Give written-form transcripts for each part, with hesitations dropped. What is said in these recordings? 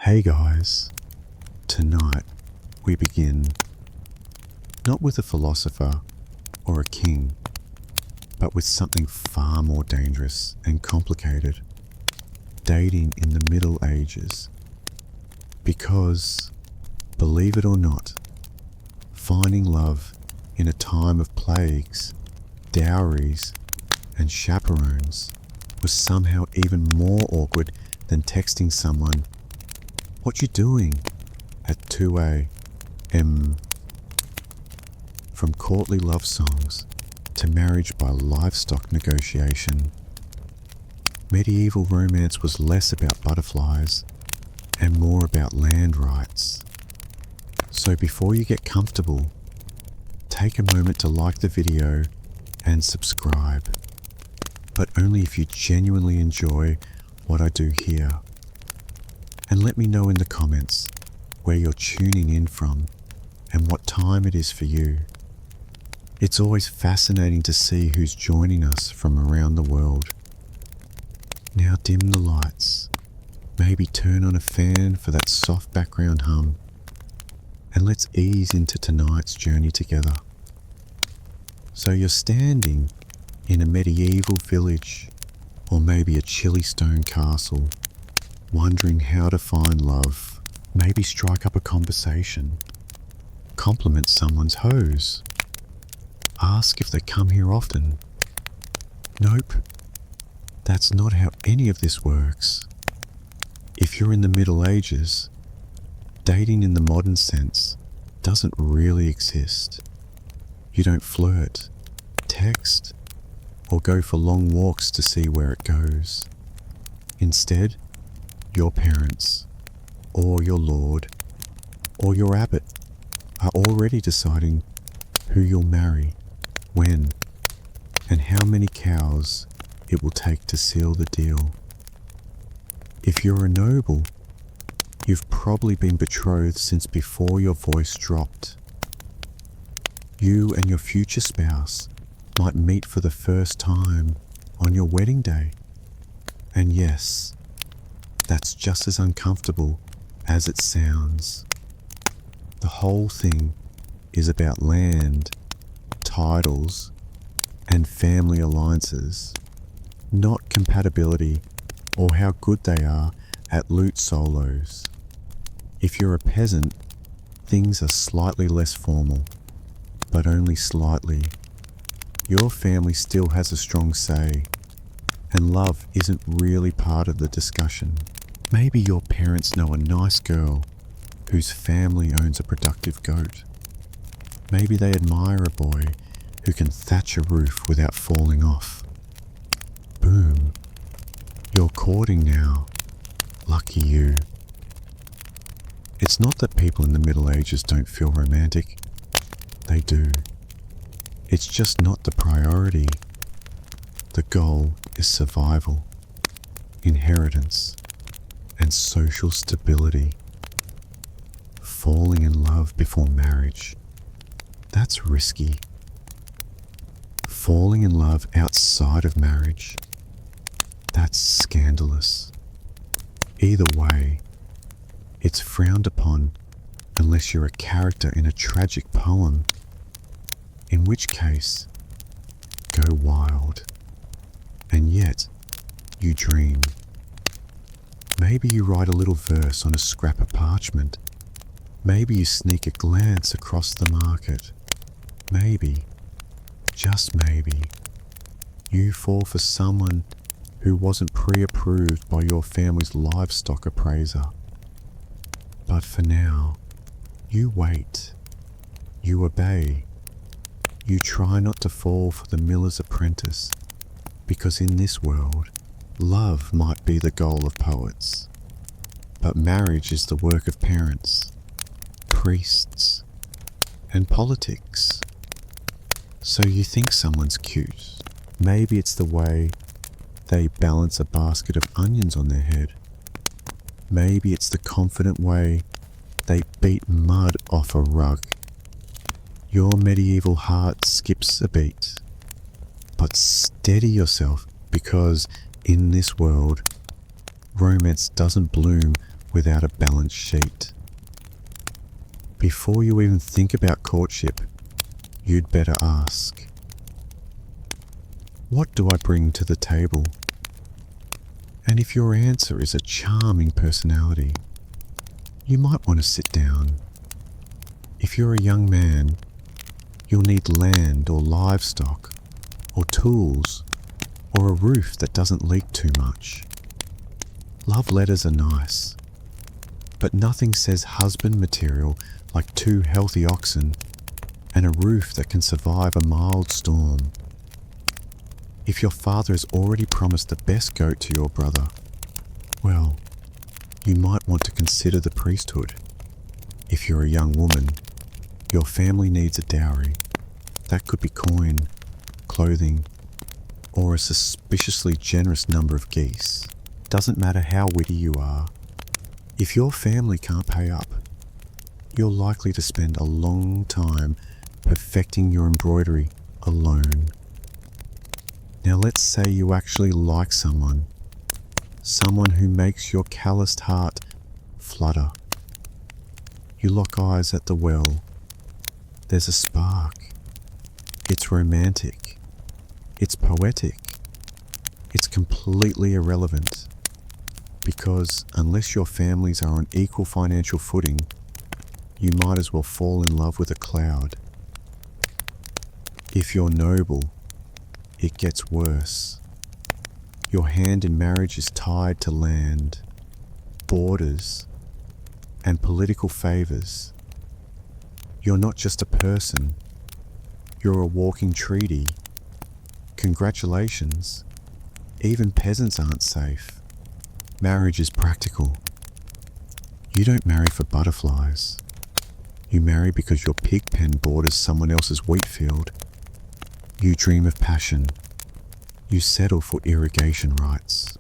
Hey guys, tonight we begin not with a philosopher or a king, but with something far more dangerous and complicated, dating in the Middle Ages. Because, believe it or not, finding love in a time of plagues, dowries, and chaperones was somehow even more awkward than texting someone, "What you doing?" at 2 a.m. From courtly love songs to marriage by livestock negotiation, medieval romance was less about butterflies and more about land rights. So before you get comfortable, take a moment to like the video and subscribe, but only if you genuinely enjoy what I do here. And let me know in the comments where you're tuning in from and what time it is for you. It's always fascinating to see who's joining us from around the world. Now dim the lights, maybe turn on a fan for that soft background hum, and let's ease into tonight's journey together. So you're standing in a medieval village, or maybe a chilly stone castle, wondering how to find love. Maybe strike up a conversation, compliment someone's hose, ask if they come here often. Nope, that's not how any of this works. If you're in the Middle Ages, dating in the modern sense doesn't really exist. You don't flirt, text, or go for long walks to see where it goes. Instead, your parents, or your lord, or your abbot are already deciding who you'll marry, when, and how many cows it will take to seal the deal. If you're a noble, you've probably been betrothed since before your voice dropped. You and your future spouse might meet for the first time on your wedding day. And yes, that's just as uncomfortable as it sounds. The whole thing is about land, titles, and family alliances, not compatibility or how good they are at lute solos. If you're a peasant, things are slightly less formal, but only slightly. Your family still has a strong say, and love isn't really part of the discussion. Maybe your parents know a nice girl whose family owns a productive goat. Maybe they admire a boy who can thatch a roof without falling off. Boom. You're courting now. Lucky you. It's not that people in the Middle Ages don't feel romantic. They do. It's just not the priority. The goal is survival, inheritance, and social stability. Falling in love before marriage, that's risky. Falling in love outside of marriage, that's scandalous. Either way, it's frowned upon unless you're a character in a tragic poem, in which case, go wild. And yet, you dream. Maybe you write a little verse on a scrap of parchment. Maybe you sneak a glance across the market. Maybe, just maybe, you fall for someone who wasn't pre-approved by your family's livestock appraiser. But for now, you wait. You obey. You try not to fall for the miller's apprentice, because in this world, love might be the goal of poets, but marriage is the work of parents, priests, and politics. So you think someone's cute. Maybe it's the way they balance a basket of onions on their head. Maybe it's the confident way they beat mud off a rug. Your medieval heart skips a beat. But steady yourself, because in this world, romance doesn't bloom without a balance sheet. Before you even think about courtship, you'd better ask, what do I bring to the table? And if your answer is a charming personality, you might want to sit down. If you're a young man, you'll need land or livestock, or tools, or a roof that doesn't leak too much. Love letters are nice, but nothing says husband material like 2 healthy oxen and a roof that can survive a mild storm. If your father has already promised the best goat to your brother, well, you might want to consider the priesthood. If you're a young woman, your family needs a dowry. That could be coin, clothing, or a suspiciously generous number of geese. Doesn't matter how witty you are. If your family can't pay up, you're likely to spend a long time perfecting your embroidery alone. Now let's say you actually like someone who makes your calloused heart flutter. You lock eyes at the well. There's a spark. It's romantic. It's poetic. It's completely irrelevant. Because unless your families are on equal financial footing, you might as well fall in love with a cloud. If you're noble, it gets worse. Your hand in marriage is tied to land, borders, and political favors. You're not just a person, you're a walking treaty. Congratulations, even peasants aren't safe. Marriage is practical. You don't marry for butterflies. You marry because your pig pen borders someone else's wheat field. You dream of passion. You settle for irrigation rights.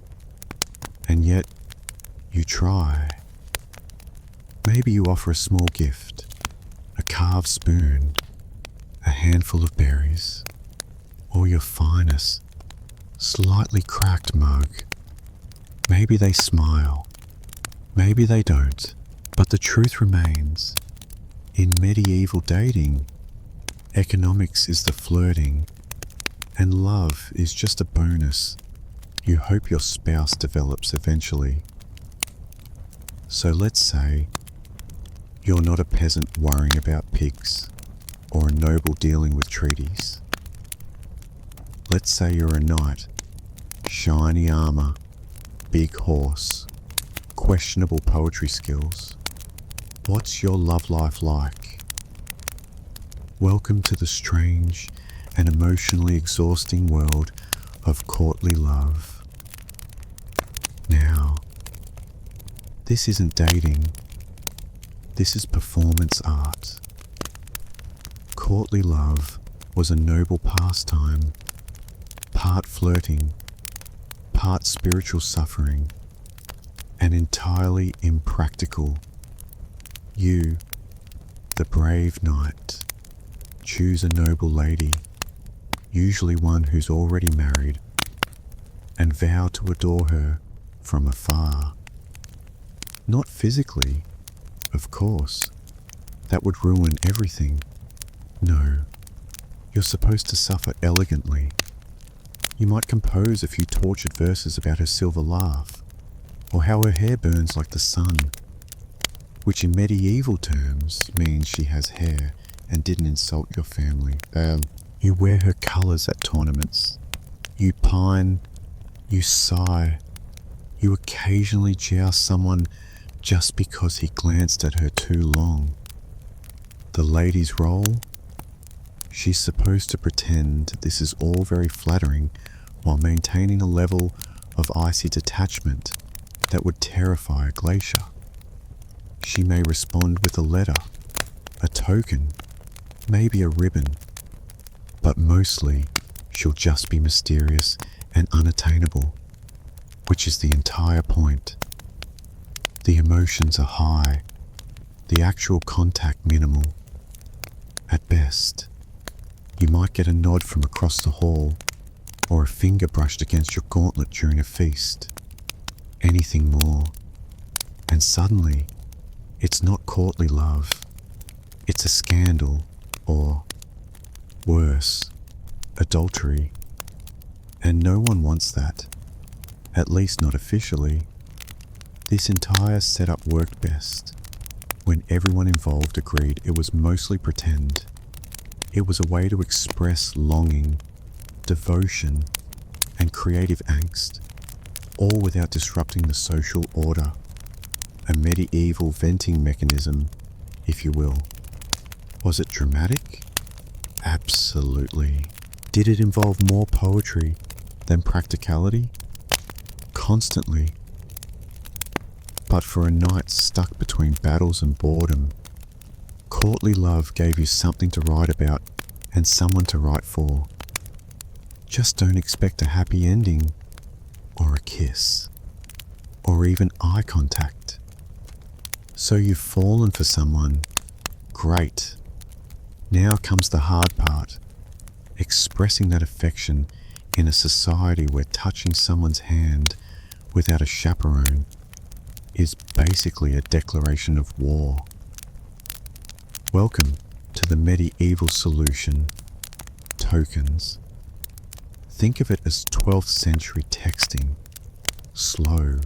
And yet, you try. Maybe you offer a small gift, a carved spoon, a handful of berries, or your finest, slightly cracked mug. Maybe they smile, maybe they don't, but the truth remains, in medieval dating, economics is the flirting, and love is just a bonus you hope your spouse develops eventually. So let's say you're not a peasant worrying about pigs, or a noble dealing with treaties. Let's say you're a knight, shiny armor, big horse, questionable poetry skills. What's your love life like? Welcome to the strange and emotionally exhausting world of courtly love. Now, this isn't dating. This is performance art. Courtly love was a noble pastime, part flirting, part spiritual suffering, and entirely impractical. You, the brave knight, choose a noble lady, usually one who's already married, and vow to adore her from afar. Not physically, of course. That would ruin everything. No, you're supposed to suffer elegantly. You might compose a few tortured verses about her silver laugh, or how her hair burns like the sun, which in medieval terms means she has hair and didn't insult your family. You wear her colours at tournaments. You pine, you sigh, you occasionally joust someone just because he glanced at her too long. The lady's role? She's supposed to pretend this is all very flattering while maintaining a level of icy detachment that would terrify a glacier. She may respond with a letter, a token, maybe a ribbon, but mostly she'll just be mysterious and unattainable, which is the entire point. The emotions are high, the actual contact minimal. At best, you might get a nod from across the hall, or a finger brushed against your gauntlet during a feast. Anything more, And suddenly, it's not courtly love. It's a scandal, or worse, adultery. And no one wants that, at least not officially. This entire setup worked best when everyone involved agreed it was mostly pretend. It was a way to express longing, devotion, and creative angst, all without disrupting the social order. A medieval venting mechanism, if you will. Was it dramatic? Absolutely. Did it involve more poetry than practicality? Constantly. But for a night stuck between battles and boredom, courtly love gave you something to write about and someone to write for. Just don't expect a happy ending, or a kiss, or even eye contact. So you've fallen for someone. Great. Now comes the hard part. Expressing that affection in a society where touching someone's hand without a chaperone is basically a declaration of war. Welcome to the medieval solution, tokens. Think of it as 12th century texting, slow,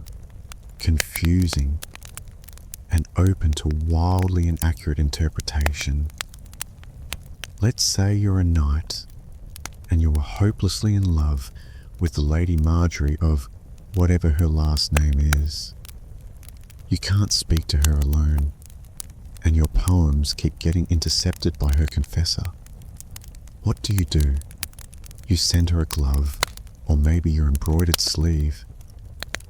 confusing, and open to wildly inaccurate interpretation. Let's say you're a knight and you were hopelessly in love with the Lady Marjorie of whatever her last name is. You can't speak to her alone, and your poems keep getting intercepted by her confessor. What do? You send her a glove, or maybe your embroidered sleeve.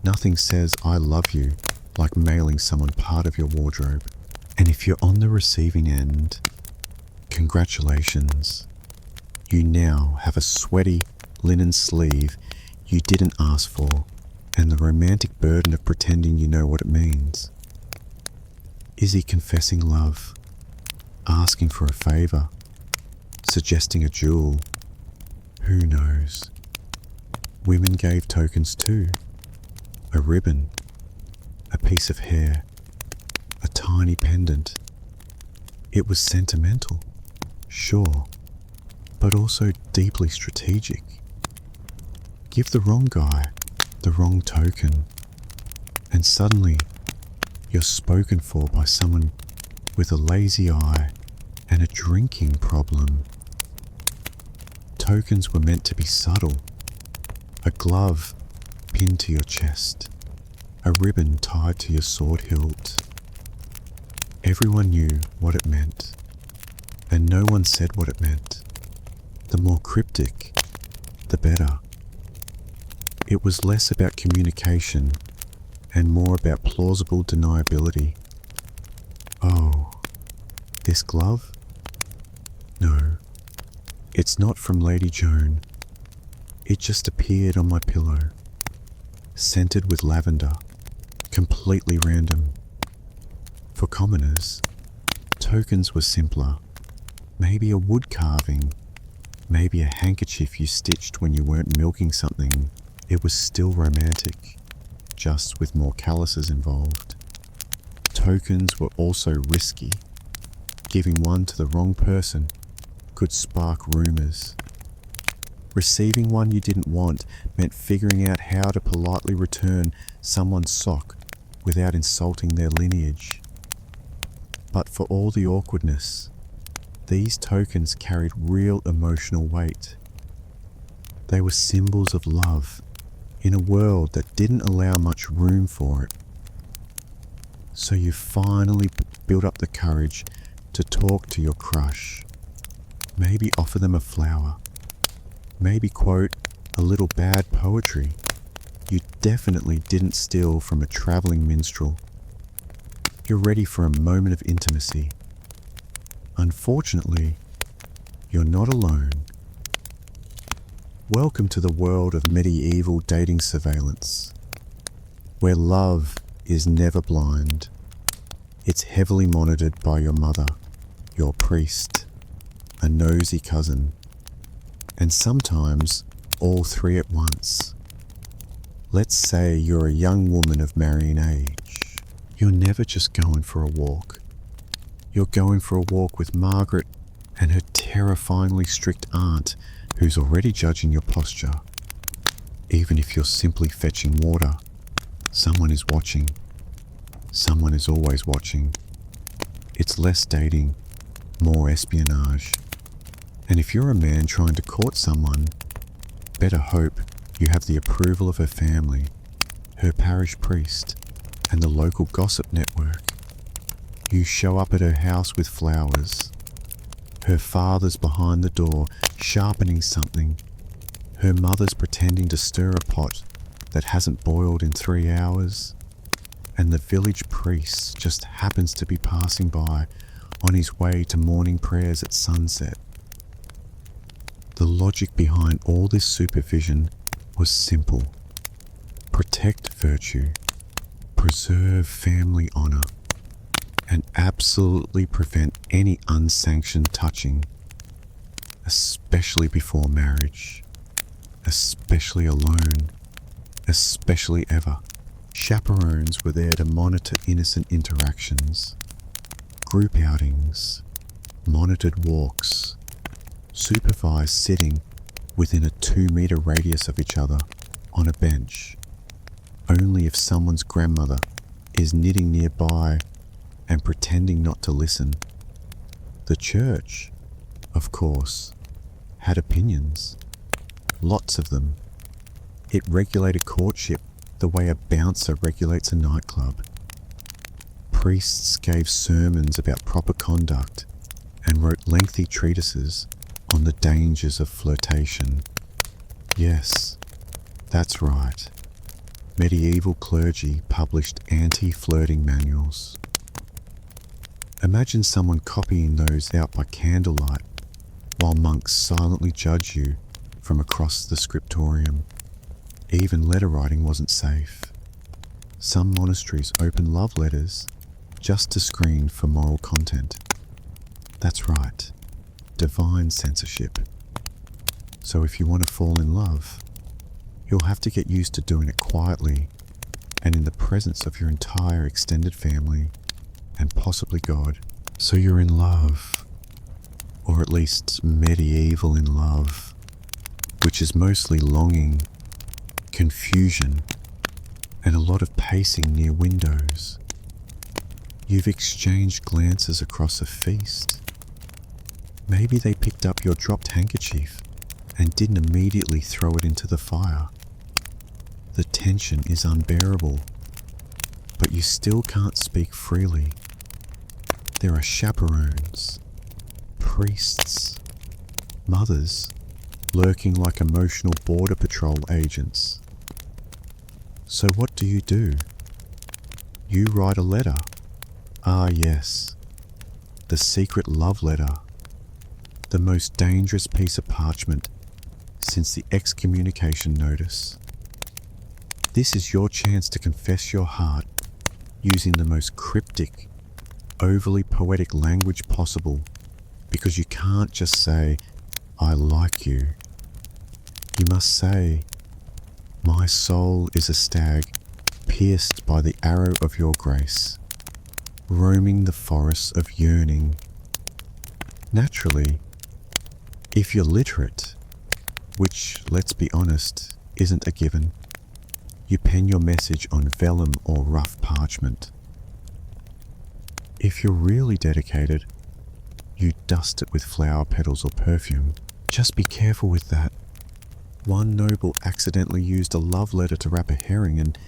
Nothing says I love you like mailing someone part of your wardrobe. And if you're on the receiving end, congratulations. You now have a sweaty linen sleeve you didn't ask for, and the romantic burden of pretending you know what it means. Is he confessing love, asking for a favor, suggesting a jewel? Who knows? Women gave tokens too. A ribbon, a piece of hair, a tiny pendant. It was sentimental, sure, but also deeply strategic. Give the wrong guy the wrong token, and suddenly you're spoken for by someone with a lazy eye and a drinking problem. Tokens were meant to be subtle. A glove pinned to your chest, a ribbon tied to your sword hilt. Everyone knew what it meant, and no one said what it meant. The more cryptic, the better. It was less about communication and more about plausible deniability. Oh, this glove? No, it's not from Lady Joan. It just appeared on my pillow, scented with lavender, completely random. For commoners, tokens were simpler. Maybe a wood carving, maybe a handkerchief you stitched when you weren't milking something. It was still romantic, just with more calluses involved. Tokens were also risky. Giving one to the wrong person could spark rumors. Receiving one you didn't want meant figuring out how to politely return someone's sock without insulting their lineage. But for all the awkwardness, these tokens carried real emotional weight. They were symbols of love in a world that didn't allow much room for it. So you finally built up the courage to talk to your crush. Maybe offer them a flower. Maybe quote a little bad poetry you definitely didn't steal from a traveling minstrel. You're ready for a moment of intimacy. Unfortunately, you're not alone. Welcome to the world of medieval dating surveillance, where love is never blind. It's heavily monitored by your mother, your priest, a nosy cousin, and sometimes all three at once. Let's say you're a young woman of marrying age. You're never just going for a walk. You're going for a walk with Margaret and her terrifyingly strict aunt, who's already judging your posture. Even if you're simply fetching water, someone is watching. Someone is always watching. It's less dating, more espionage. And if you're a man trying to court someone, better hope you have the approval of her family, her parish priest, and the local gossip network. You show up at her house with flowers. Her father's behind the door, sharpening something. Her mother's pretending to stir a pot that hasn't boiled in 3 hours. And the village priest just happens to be passing by on his way to morning prayers at sunset. The logic behind all this supervision was simple. Protect virtue, preserve family honor, and absolutely prevent any unsanctioned touching, especially before marriage, especially alone, especially ever. Chaperones were there to monitor innocent interactions, group outings, monitored walks, supervised sitting within a 2-meter radius of each other on a bench, only if someone's grandmother is knitting nearby and pretending not to listen. The church, of course, had opinions, lots of them. It regulated courtship the way a bouncer regulates a nightclub. Priests gave sermons about proper conduct and wrote lengthy treatises on the dangers of flirtation. Yes, that's right. Medieval clergy published anti-flirting manuals. Imagine someone copying those out by candlelight while monks silently judge you from across the scriptorium. Even letter writing wasn't safe. Some monasteries opened love letters just to screen for moral content. That's right, divine censorship. So if you want to fall in love, you'll have to get used to doing it quietly and in the presence of your entire extended family and possibly God. So you're in love, or at least medieval in love, which is mostly longing, confusion, and a lot of pacing near windows. You've exchanged glances across a feast. Maybe they picked up your dropped handkerchief and didn't immediately throw it into the fire. The tension is unbearable, but you still can't speak freely. There are chaperones, priests, mothers lurking like emotional border patrol agents. So what do? You write a letter. Ah yes, the secret love letter, the most dangerous piece of parchment since the excommunication notice. This is your chance to confess your heart using the most cryptic, overly poetic language possible, because you can't just say, I like you. You must say, my soul is a stag pierced by the arrow of your grace, roaming the forests of yearning. Naturally, if you're literate, which, let's be honest, isn't a given, you pen your message on vellum or rough parchment. If you're really dedicated, you dust it with flower petals or perfume. Just be careful with that. One noble accidentally used a love letter to wrap a herring and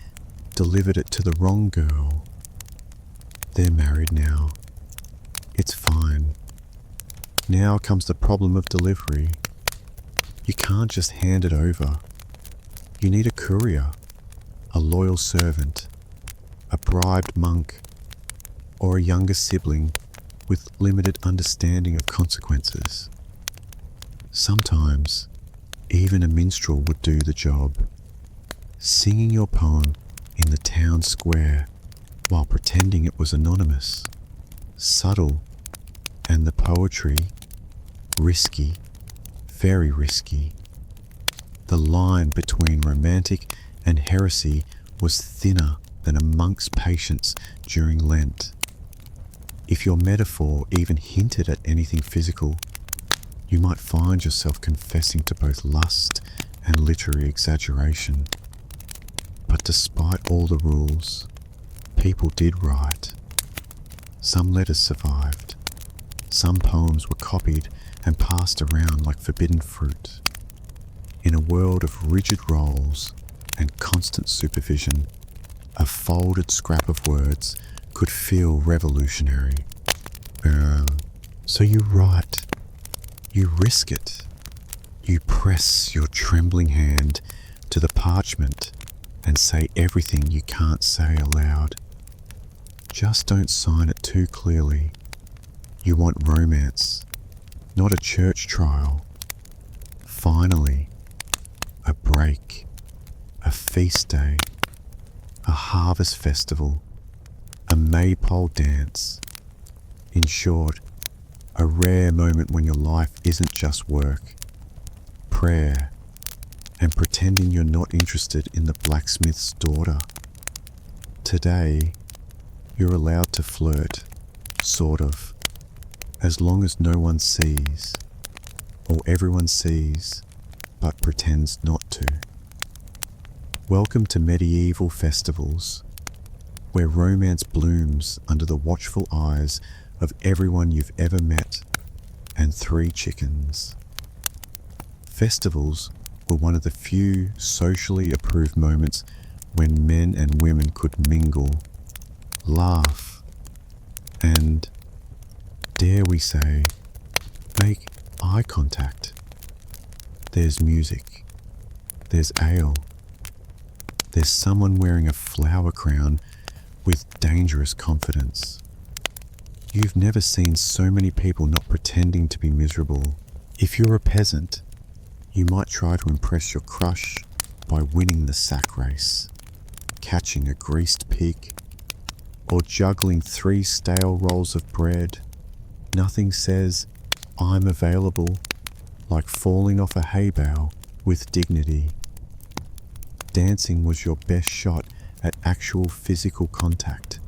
delivered it to the wrong girl. They're married now. It's fine. Now comes the problem of delivery. You can't just hand it over. You need a courier, a loyal servant, a bribed monk, or a younger sibling with limited understanding of consequences. Sometimes, even a minstrel would do the job, singing your poem in the town square while pretending it was anonymous, subtle, and the poetry risky, very risky. The line between romantic and heresy was thinner than a monk's patience during Lent. If your metaphor even hinted at anything physical, you might find yourself confessing to both lust and literary exaggeration. But despite all the rules, people did write. Some letters survived. Some poems were copied and passed around like forbidden fruit. In a world of rigid roles and constant supervision, a folded scrap of words could feel revolutionary. So you write, you risk it, you press your trembling hand to the parchment and say everything you can't say aloud. Just don't sign it too clearly. You want romance, not a church trial. Finally, a break, a feast day, a harvest festival, a maypole dance. In short, a rare moment when your life isn't just work, prayer, and pretending you're not interested in the blacksmith's daughter. Today, you're allowed to flirt, sort of, as long as no one sees, or everyone sees, but pretends not to. Welcome to medieval festivals, where romance blooms under the watchful eyes of everyone you've ever met and 3 chickens. Festivals were one of the few socially approved moments when men and women could mingle, laugh, and, dare we say, make eye contact. There's music, there's ale, there's someone wearing a flower crown with dangerous confidence. You've never seen so many people not pretending to be miserable. If you're a peasant, you might try to impress your crush by winning the sack race, catching a greased pig, or juggling 3 stale rolls of bread. Nothing says, "I'm available," like falling off a hay bale with dignity. Dancing was your best shot at actual physical contact.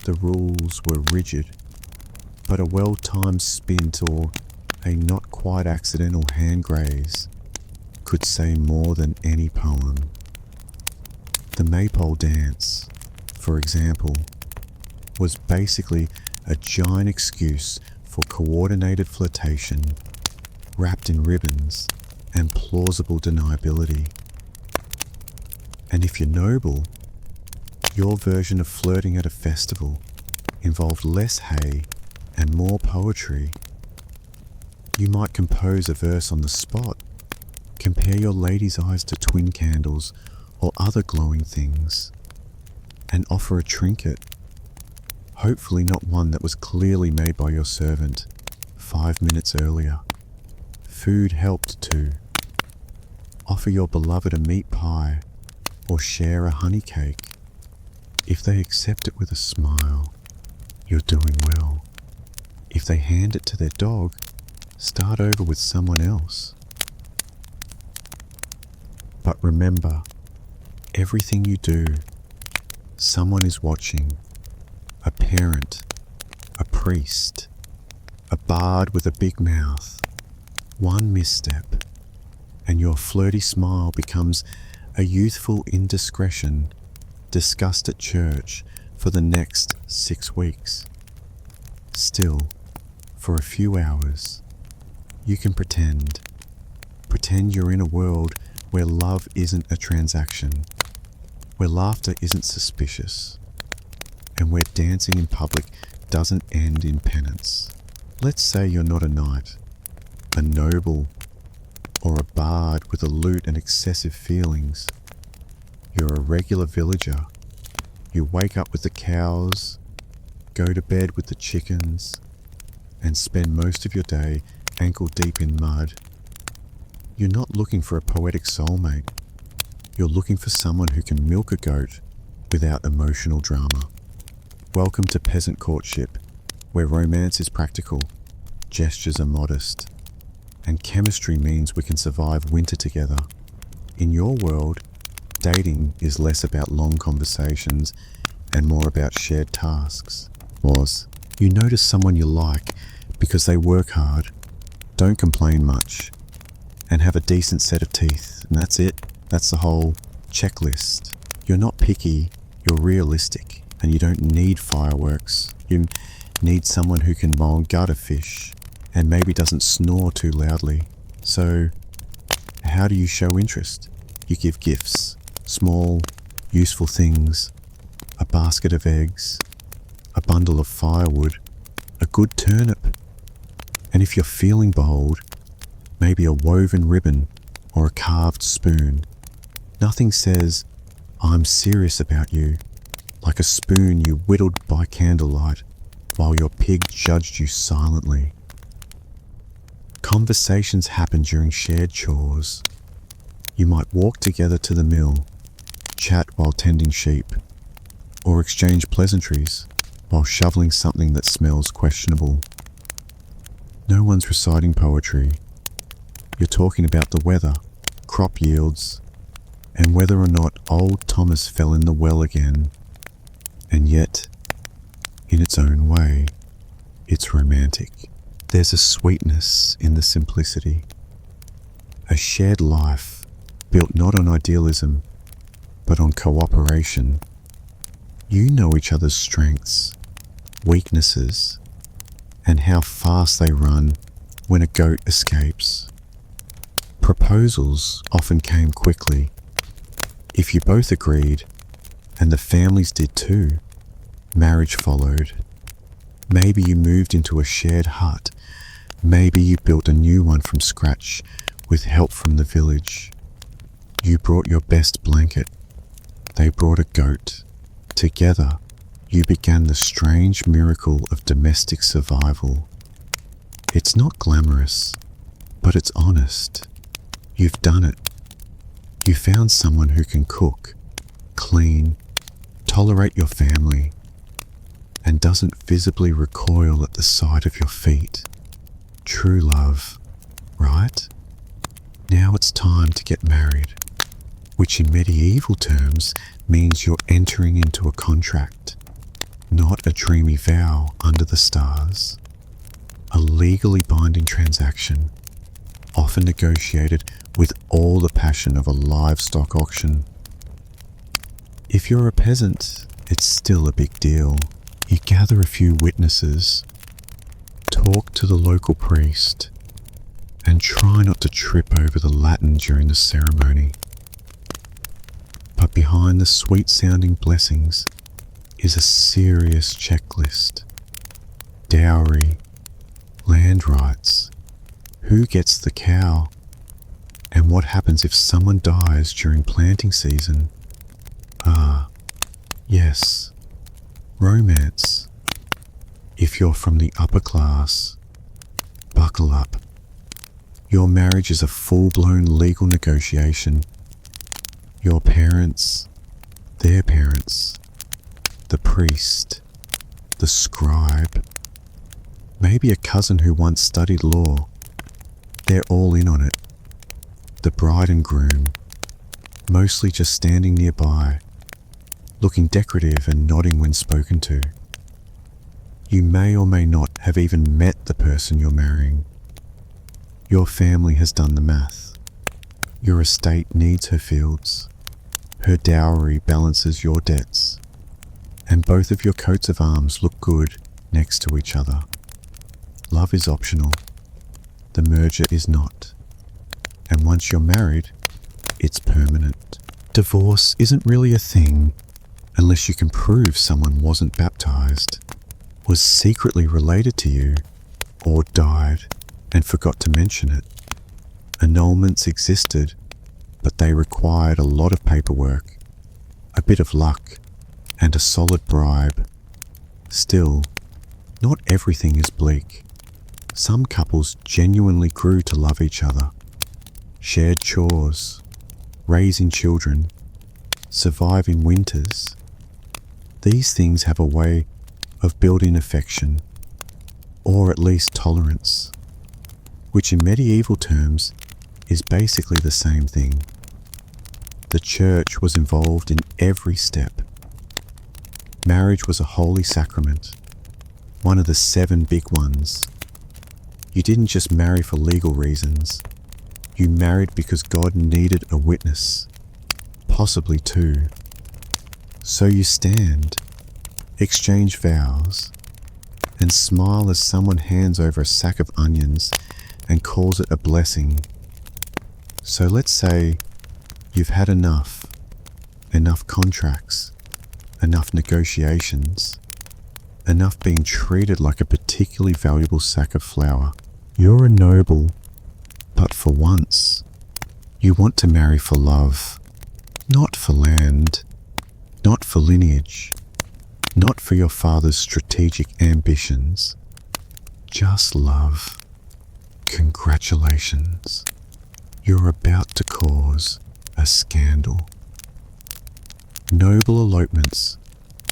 The rules were rigid, but a well-timed spint or a not quite accidental hand graze could say more than any poem. The maypole dance, for example, was basically a giant excuse for coordinated flirtation, wrapped in ribbons and plausible deniability. And if you're noble, your version of flirting at a festival involved less hay and more poetry. You might compose a verse on the spot, compare your lady's eyes to twin candles or other glowing things, and offer a trinket, hopefully not one that was clearly made by your servant 5 minutes earlier. Food helped too. Offer your beloved a meat pie or share a honey cake. If they accept it with a smile, you're doing well. If they hand it to their dog, start over with someone else. But remember, everything you do, someone is watching. A parent, a priest, a bard with a big mouth. One misstep, and your flirty smile becomes a youthful indiscretion discussed at church for the next 6 weeks. Still, for a few hours, you can pretend you're in a world where love isn't a transaction, where laughter isn't suspicious, and where dancing in public doesn't end in penance. Let's say you're not a knight, a noble, or a bard with a lute and excessive feelings. You're a regular villager. You wake up with the cows, go to bed with the chickens, and spend most of your day ankle deep in mud. You're not looking for a poetic soulmate. You're looking for someone who can milk a goat without emotional drama. Welcome to peasant courtship, where romance is practical, gestures are modest, and chemistry means we can survive winter together. In your world, dating is less about long conversations and more about shared tasks, was you notice someone you like because they work hard, don't complain much, and have a decent set of teeth, and that's it. That's the whole checklist. You're not picky, you're realistic, and you don't need fireworks. You need someone who can mold gutter fish and maybe doesn't snore too loudly. So, how do you show interest? You give gifts, small, useful things, a basket of eggs, a bundle of firewood, a good turnip, and if you're feeling bold, maybe a woven ribbon or a carved spoon. Nothing says, "I'm serious about you," like a spoon you whittled by candlelight while your pig judged you silently. Conversations happen during shared chores. You might walk together to the mill, chat while tending sheep, or exchange pleasantries while shoveling something that smells questionable. No one's reciting poetry. You're talking about the weather, crop yields, and whether or not old Thomas fell in the well again. And yet, in its own way, it's romantic. There's a sweetness in the simplicity. A shared life built not on idealism, but on cooperation. You know each other's strengths, weaknesses, and how fast they run when a goat escapes. Proposals often came quickly. If you both agreed, and the families did too, marriage followed. Maybe you moved into a shared hut. Maybe you built a new one from scratch with help from the village. You brought your best blanket. They brought a goat. Together, you began the strange miracle of domestic survival. It's not glamorous, but it's honest. You've done it. You found someone who can cook, clean, tolerate your family, and doesn't visibly recoil at the sight of your feet. True love, right? Now it's time to get married, which in medieval terms means you're entering into a contract, not a dreamy vow under the stars. A legally binding transaction, often negotiated with all the passion of a livestock auction. If you're a peasant, it's still a big deal. You gather a few witnesses, talk to the local priest, and try not to trip over the Latin during the ceremony. But behind the sweet-sounding blessings is a serious checklist. Dowry, land rights, who gets the cow, and what happens if someone dies during planting season. Yes, romance. If you're from the upper class, buckle up. Your marriage is a full-blown legal negotiation. Your parents, their parents, the priest, the scribe, maybe a cousin who once studied law. They're all in on it. The bride and groom, mostly just standing nearby, looking decorative and nodding when spoken to. You may or may not have even met the person you're marrying. Your family has done the math. Your estate needs her fields. Her dowry balances your debts. And both of your coats of arms look good next to each other. Love is optional. The merger is not. And once you're married, it's permanent. Divorce isn't really a thing unless you can prove someone wasn't baptized, was secretly related to you, or died and forgot to mention it. Annulments existed, but they required a lot of paperwork, a bit of luck, and a solid bribe. Still, not everything is bleak. Some couples genuinely grew to love each other, shared chores, raising children, surviving winters. These things have a way of building affection, or at least tolerance, which in medieval terms is basically the same thing. The church was involved in every step. Marriage was a holy sacrament, one of the 7 big ones. You didn't just marry for legal reasons. You married because God needed a witness, possibly 2. So you stand, exchange vows, and smile as someone hands over a sack of onions and calls it a blessing. So let's say you've had enough contracts, enough negotiations, enough being treated like a particularly valuable sack of flour. You're a noble, but for once, you want to marry for love, not for land, not for lineage, not for your father's strategic ambitions, just love. Congratulations. You're about to cause a scandal. Noble elopements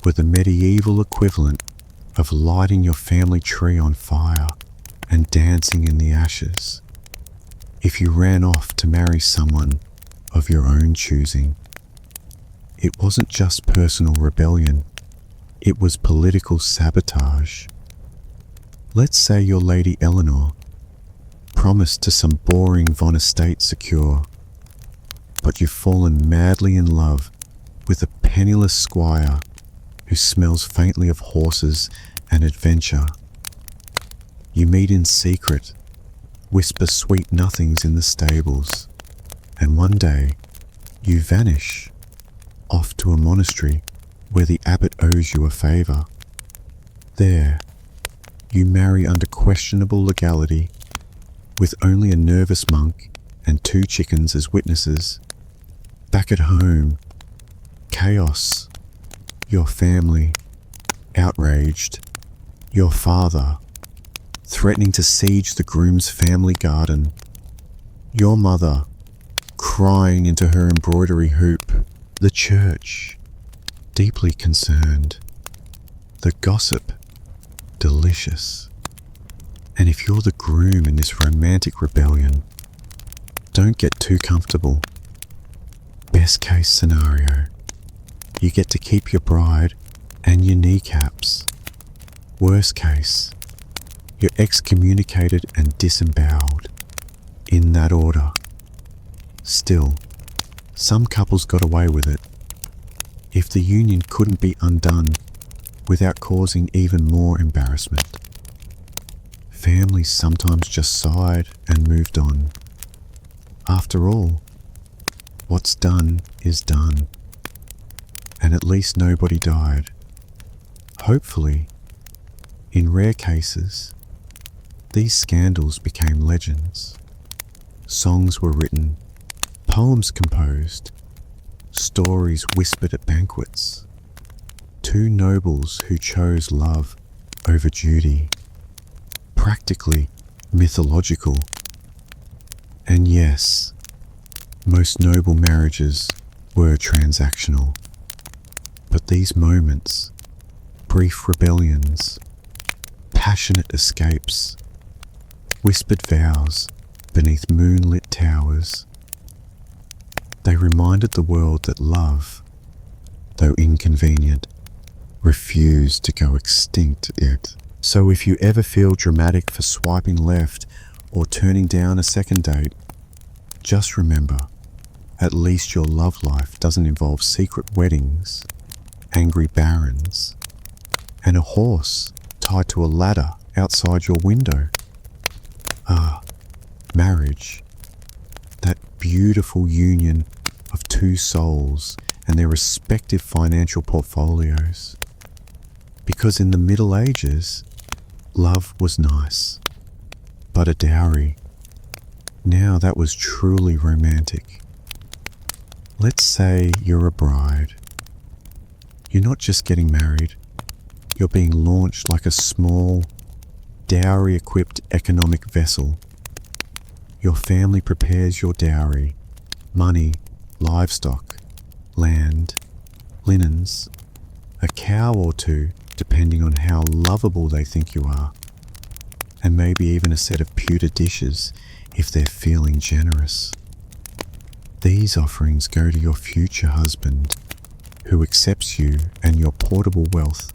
were the medieval equivalent of lighting your family tree on fire and dancing in the ashes. If you ran off to marry someone of your own choosing, it wasn't just personal rebellion, it was political sabotage. Let's say your Lady Eleanor promised to some boring Von Estate secure, but you've fallen madly in love with a penniless squire who smells faintly of horses and adventure. You meet in secret, whisper sweet nothings in the stables, and one day you vanish, off to a monastery where the abbot owes you a favour. There, you marry under questionable legality, with only a nervous monk and 2 chickens as witnesses. Back at home, chaos. Your family, outraged. Your father, threatening to siege the groom's family garden. Your mother, crying into her embroidery hoop. The church, deeply concerned. The gossip, delicious. And if you're the groom in this romantic rebellion, don't get too comfortable. Best case scenario, you get to keep your bride and your kneecaps. Worst case, you're excommunicated and disemboweled. In that order. Still, some couples got away with it. If the union couldn't be undone without causing even more embarrassment. Families sometimes just sighed and moved on. After all, what's done is done. And at least nobody died. Hopefully, in rare cases, these scandals became legends. Songs were written, poems composed, stories whispered at banquets. 2 nobles who chose love over duty. Practically mythological. And yes, most noble marriages were transactional. But these moments, brief rebellions, passionate escapes, whispered vows beneath moonlit towers, they reminded the world that love, though inconvenient, refused to go extinct yet. So if you ever feel dramatic for swiping left or turning down a second date, just remember, at least your love life doesn't involve secret weddings, angry barons, and a horse tied to a ladder outside your window. Marriage, that beautiful union of 2 souls and their respective financial portfolios. Because in the Middle Ages, love was nice, but a dowry, now that was truly romantic. Let's say you're a bride. You're not just getting married, you're being launched like a small, dowry-equipped economic vessel. Your family prepares your dowry, money, livestock, land, linens, a cow or 2, depending on how lovable they think you are, and maybe even a set of pewter dishes if they're feeling generous. These offerings go to your future husband, who accepts you and your portable wealth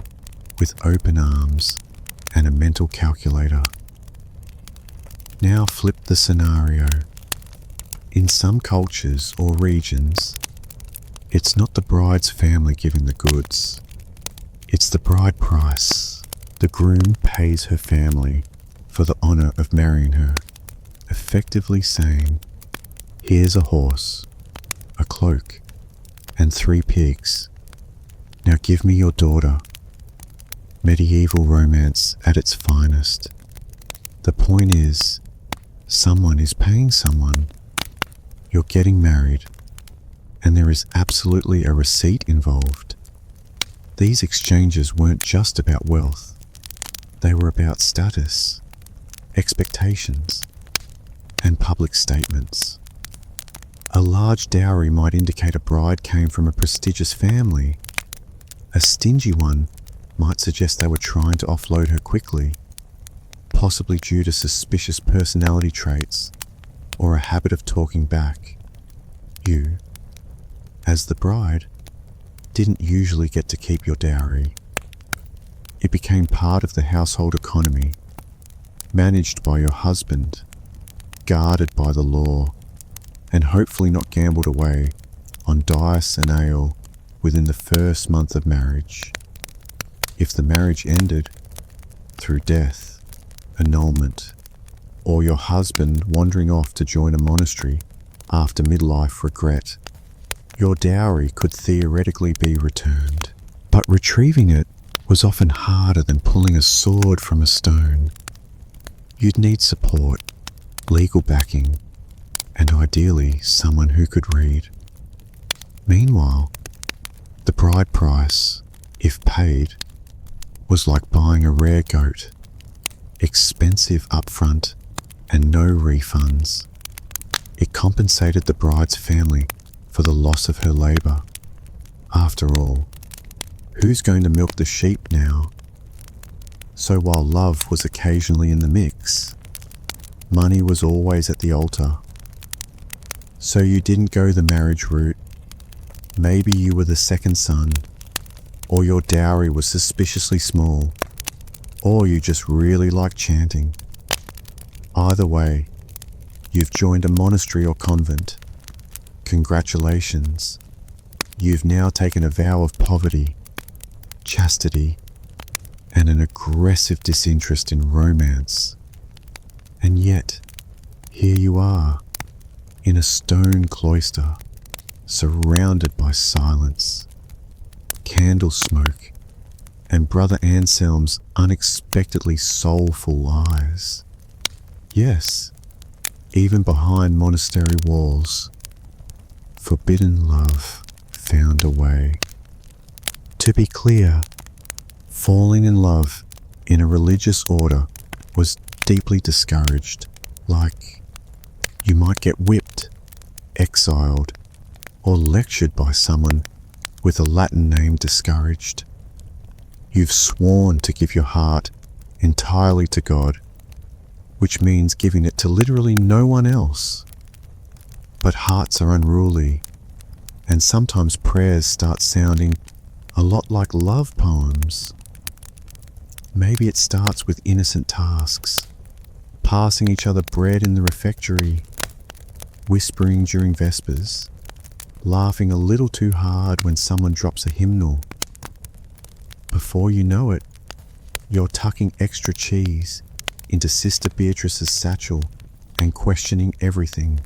with open arms and a mental calculator. Now flip the scenario. In some cultures or regions, it's not the bride's family giving the goods. It's the bride price. The groom pays her family for the honor of marrying her, effectively saying, "Here's a horse, a cloak, and 3 pigs. Now give me your daughter." Medieval romance at its finest. The point is, someone is paying someone. You're getting married, and there is absolutely a receipt involved. These exchanges weren't just about wealth. They were about status, expectations, and public statements. A large dowry might indicate a bride came from a prestigious family. A stingy one might suggest they were trying to offload her quickly, possibly due to suspicious personality traits or a habit of talking back. You, as the bride, didn't usually get to keep your dowry. It became part of the household economy, managed by your husband, guarded by the law, and hopefully not gambled away on dice and ale within the first month of marriage. If the marriage ended through death, annulment, or your husband wandering off to join a monastery after midlife regret, your dowry could theoretically be returned. But retrieving it was often harder than pulling a sword from a stone. You'd need support, legal backing, and ideally someone who could read. Meanwhile, the bride price, if paid, was like buying a rare goat, expensive upfront and no refunds. It compensated the bride's family for the loss of her labour. After all, who's going to milk the sheep now? So while love was occasionally in the mix, money was always at the altar. So you didn't go the marriage route. Maybe you were the second son, or your dowry was suspiciously small, or you just really liked chanting. Either way, you've joined a monastery or convent. Congratulations. You've now taken a vow of poverty, chastity, and an aggressive disinterest in romance. And yet, here you are, in a stone cloister, surrounded by silence, candle smoke, and Brother Anselm's unexpectedly soulful eyes. Yes, even behind monastery walls, forbidden love found a way. To be clear, falling in love in a religious order was deeply discouraged. Like, you might get whipped, exiled, or lectured by someone with a Latin name discouraged. You've sworn to give your heart entirely to God, which means giving it to literally no one else. But hearts are unruly, and sometimes prayers start sounding a lot like love poems. Maybe it starts with innocent tasks, passing each other bread in the refectory, whispering during Vespers, laughing a little too hard when someone drops a hymnal. Before you know it, you're tucking extra cheese into Sister Beatrice's satchel and questioning everything.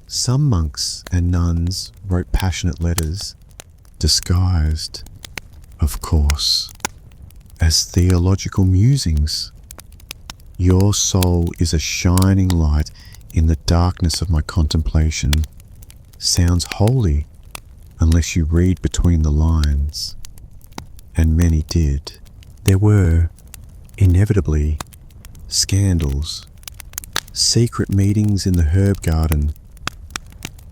Some monks and nuns wrote passionate letters, disguised, of course, as theological musings. Your soul is a shining light in the darkness of my contemplation. Sounds holy unless you read between the lines. And many did. There were, inevitably, scandals, secret meetings in the herb garden,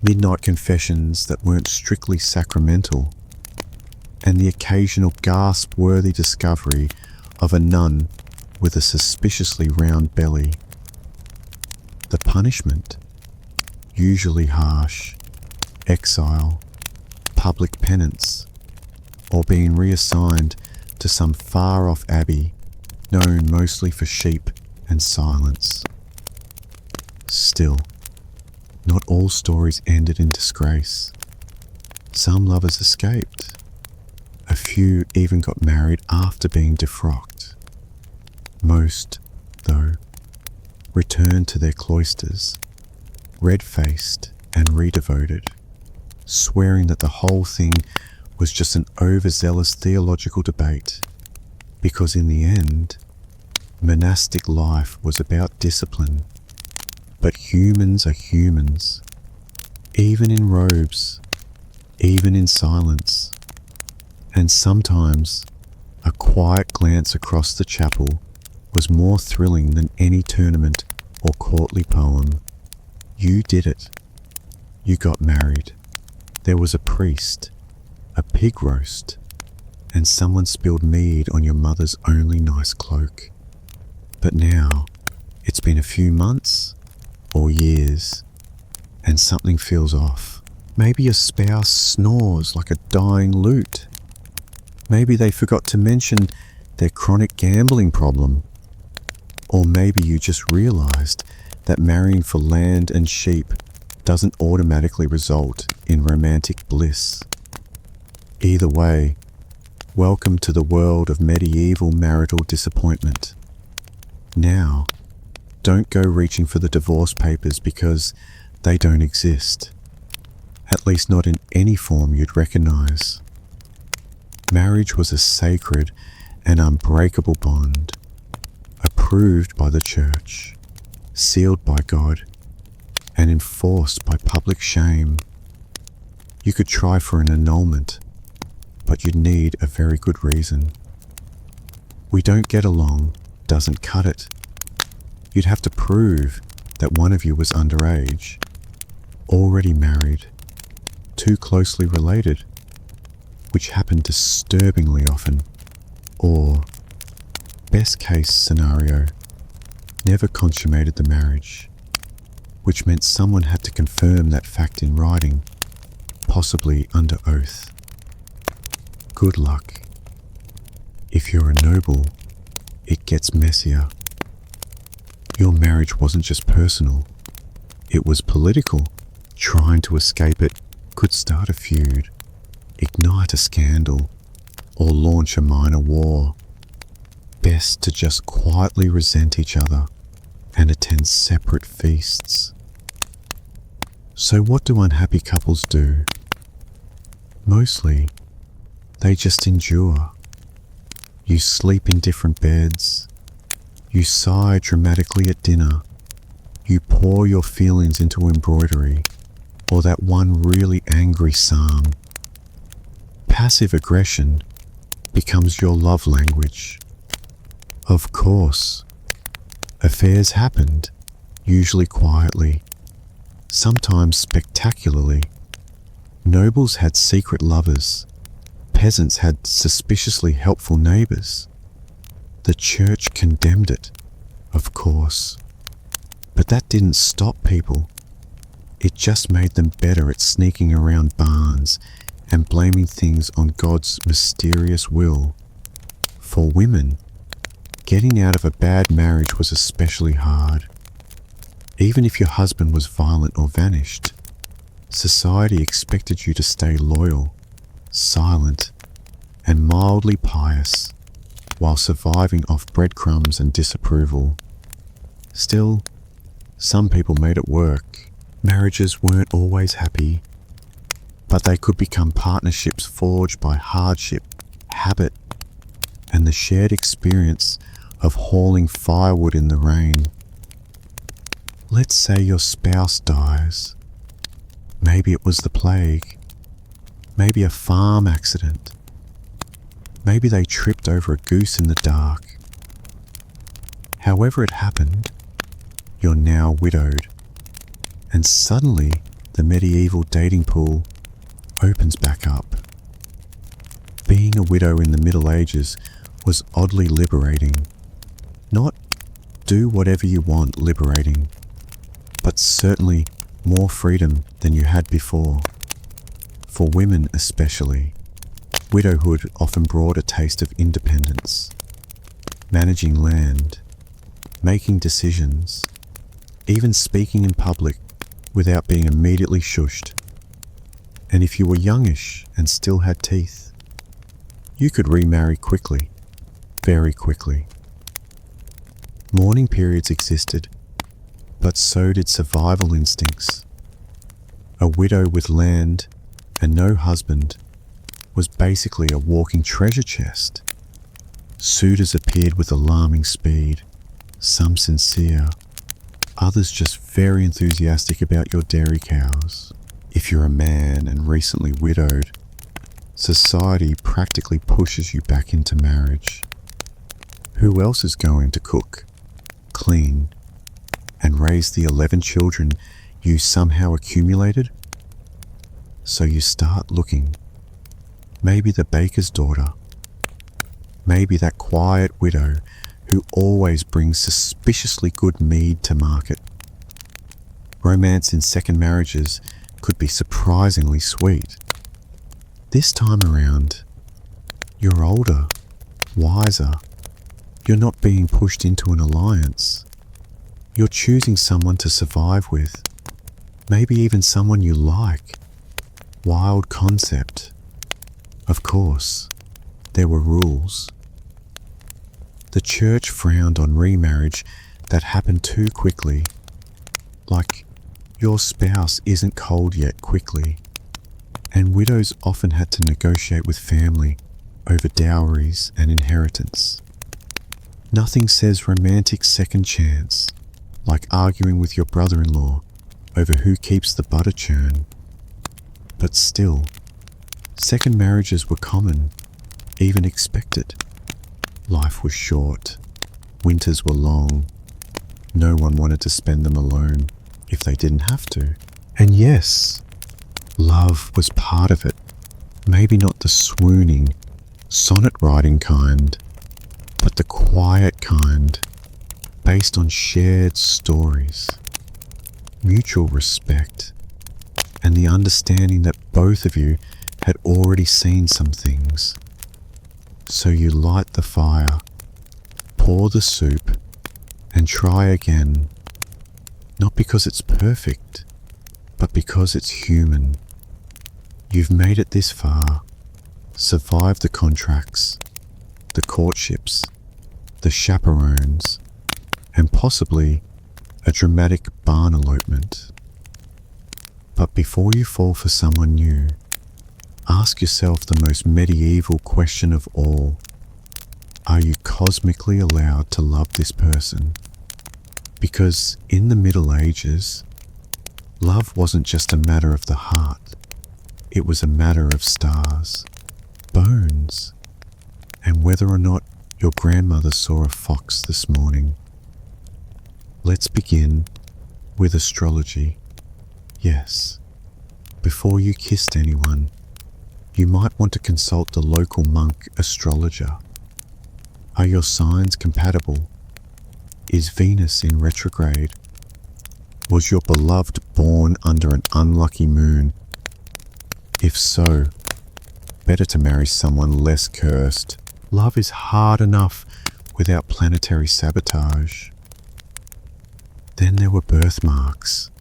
midnight confessions that weren't strictly sacramental, and the occasional gasp-worthy discovery of a nun with a suspiciously round belly. The punishment? usually harsh: exile, public penance, or being reassigned to some far-off abbey known mostly for sheep and silence. Still, not all stories ended in disgrace. Some lovers escaped. A few even got married after being defrocked. Most, though, returned to their cloisters, red-faced and redevoted, swearing that the whole thing was just an overzealous theological debate, because in the end, monastic life was about discipline. But humans are humans, even in robes, even in silence, and sometimes a quiet glance across the chapel was more thrilling than any tournament or courtly poem. You did it. You got married. There was a priest, a pig roast, and someone spilled mead on your mother's only nice cloak. But now, it's been a few months or years, and something feels off. Maybe your spouse snores like a dying lute. Maybe they forgot to mention their chronic gambling problem. Or maybe you just realized that marrying for land and sheep doesn't automatically result in romantic bliss. Either way, welcome to the world of medieval marital disappointment. Now, don't go reaching for the divorce papers because they don't exist. At least not in any form you'd recognize. Marriage was a sacred and unbreakable bond, approved by the church, sealed by God, and enforced by public shame. You could try for an annulment, but you'd need a very good reason. We don't get along doesn't cut it. You'd have to prove that one of you was underage, already married, too closely related, which happened disturbingly often, or, best case scenario, never consummated the marriage, which meant someone had to confirm that fact in writing, possibly under oath. Good luck. If you're a noble, it gets messier. Your marriage wasn't just personal, it was political. Trying to escape it could start a feud, ignite a scandal, or launch a minor war. Best to just quietly resent each other and attend separate feasts. So what do unhappy couples do? Mostly, they just endure. You sleep in different beds. You sigh dramatically at dinner. You pour your feelings into embroidery or that one really angry psalm. Passive aggression becomes your love language. Of course, affairs happened, usually quietly, sometimes spectacularly. Nobles had secret lovers. Peasants had suspiciously helpful neighbors. The church condemned it, of course. But that didn't stop people. It just made them better at sneaking around barns and blaming things on God's mysterious will. For women, getting out of a bad marriage was especially hard. Even if your husband was violent or vanished, society expected you to stay loyal, silent, and mildly pious while surviving off breadcrumbs and disapproval. Still, some people made it work. Marriages weren't always happy, but they could become partnerships forged by hardship, habit, and the shared experience of hauling firewood in the rain. Let's say your spouse dies. Maybe it was the plague. Maybe a farm accident. Maybe they tripped over a goose in the dark. However it happened, you're now widowed. And suddenly, the medieval dating pool opens back up. Being a widow in the Middle Ages was oddly liberating. Not do whatever you want liberating, but certainly more freedom than you had before. For women especially, widowhood often brought a taste of independence, managing land, making decisions, even speaking in public without being immediately shushed. And if you were youngish and still had teeth, you could remarry quickly, very quickly. Mourning periods existed, but so did survival instincts. A widow with land and no husband was basically a walking treasure chest. Suitors appeared with alarming speed, some sincere, others just very enthusiastic about your dairy cows. If you're a man and recently widowed, society practically pushes you back into marriage. Who else is going to cook, clean, and raise the 11 children you somehow accumulated? So you start looking. Maybe the baker's daughter. Maybe that quiet widow who always brings suspiciously good mead to market. Romance in second marriages could be surprisingly sweet. This time around, you're older, wiser. You're not being pushed into an alliance. You're choosing someone to survive with, maybe even someone you like. Wild concept. Of course, there were rules. The church frowned on remarriage that happened too quickly, like your spouse isn't cold yet quickly, and widows often had to negotiate with family over dowries and inheritance. Nothing says romantic second chance like arguing with your brother-in-law over who keeps the butter churn. But still, second marriages were common, even expected. Life was short, winters were long, no one wanted to spend them alone if they didn't have to. And yes, love was part of it, maybe not the swooning, sonnet-writing kind, but the quiet kind, based on shared stories, mutual respect, and the understanding that both of you had already seen some things. So you light the fire, pour the soup, and try again, not because it's perfect, but because it's human. You've made it this far, survived the contracts, the courtships, the chaperones, and possibly a dramatic barn elopement. But before you fall for someone new, ask yourself the most medieval question of all. Are you cosmically allowed to love this person? Because in the Middle Ages, love wasn't just a matter of the heart. It was a matter of stars, bones, and whether or not your grandmother saw a fox this morning. Let's begin with astrology. Yes, before you kissed anyone, you might want to consult the local monk astrologer. Are your signs compatible? Is Venus in retrograde? Was your beloved born under an unlucky moon? If so, better to marry someone less cursed. Love is hard enough without planetary sabotage. Then there were birthmarks,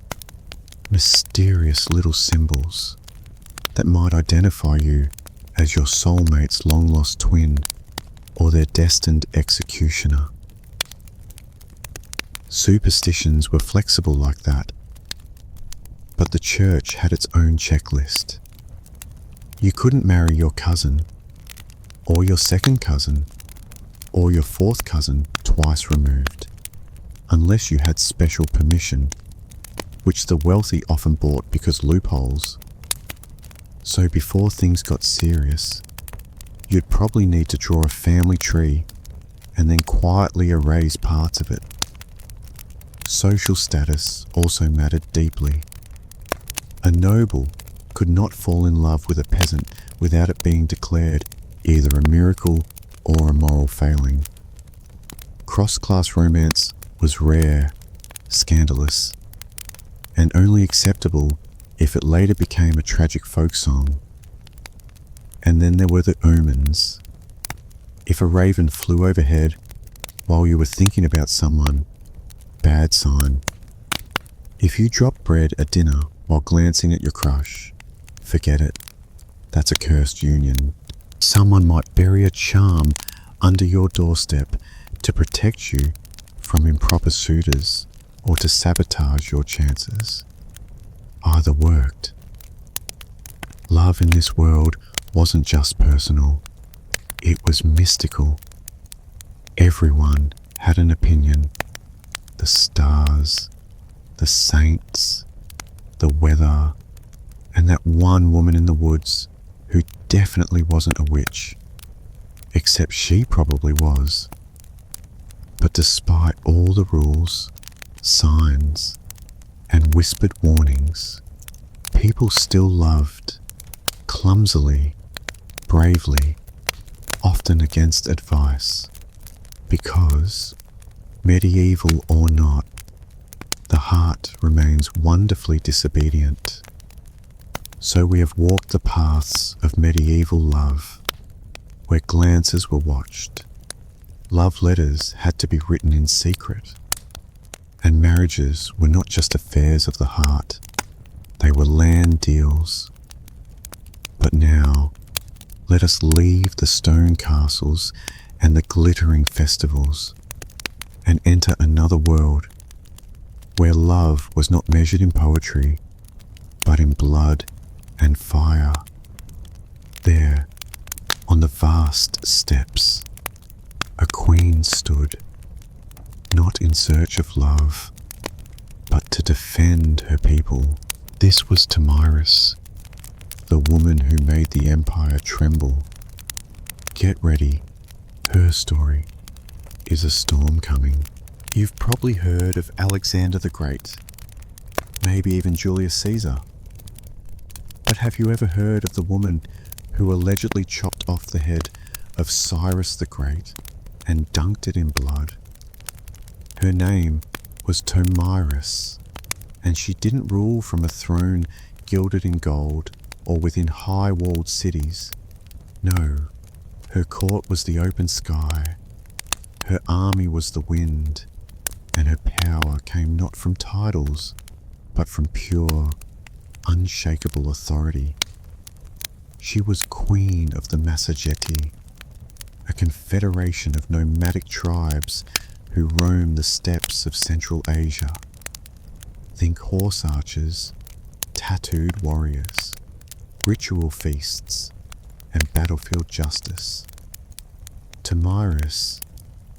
mysterious little symbols that might identify you as your soulmate's long-lost twin or their destined executioner. Superstitions were flexible like that, but the church had its own checklist. You couldn't marry your cousin, or your second cousin, or your fourth cousin twice removed, unless you had special permission, which the wealthy often bought because loopholes. So before things got serious, you'd probably need to draw a family tree and then quietly erase parts of it. Social status also mattered deeply. A noble could not fall in love with a peasant without it being declared either a miracle or a moral failing. Cross-class romance was rare, scandalous, and only acceptable if it later became a tragic folk song. And then there were the omens. If a raven flew overhead while you were thinking about someone, bad sign. If you dropped bread at dinner while glancing at your crush, forget it. That's a cursed union. Someone might bury a charm under your doorstep to protect you from improper suitors or to sabotage your chances. Either worked. Love in this world wasn't just personal, it was mystical. Everyone had an opinion. The stars, the saints, the weather, and that one woman in the woods who definitely wasn't a witch, except she probably was. But despite all the rules, signs, and whispered warnings, people still loved, clumsily, bravely, often against advice, because, medieval or not, the heart remains wonderfully disobedient. So we have walked the paths of medieval love, where glances were watched, love letters had to be written in secret, and marriages were not just affairs of the heart, they were land deals. But now, let us leave the stone castles and the glittering festivals, and enter another world, where love was not measured in poetry, but in blood and fire. There, on the vast steppes, a queen stood, not in search of love, but to defend her people. This was Tamiris, the woman who made the empire tremble. Get ready, her story is a storm coming. You've probably heard of Alexander the Great, maybe even Julius Caesar. But have you ever heard of the woman who allegedly chopped off the head of Cyrus the Great and dunked it in blood? Her name was Tamiris, and she didn't rule from a throne gilded in gold or within high-walled cities. No, her court was the open sky, her army was the wind, and her power came not from titles, but from pure, unshakable authority. She was queen of the Massageti, a confederation of nomadic tribes who roam the steppes of Central Asia. Think horse archers, tattooed warriors, ritual feasts, and battlefield justice. Tamiris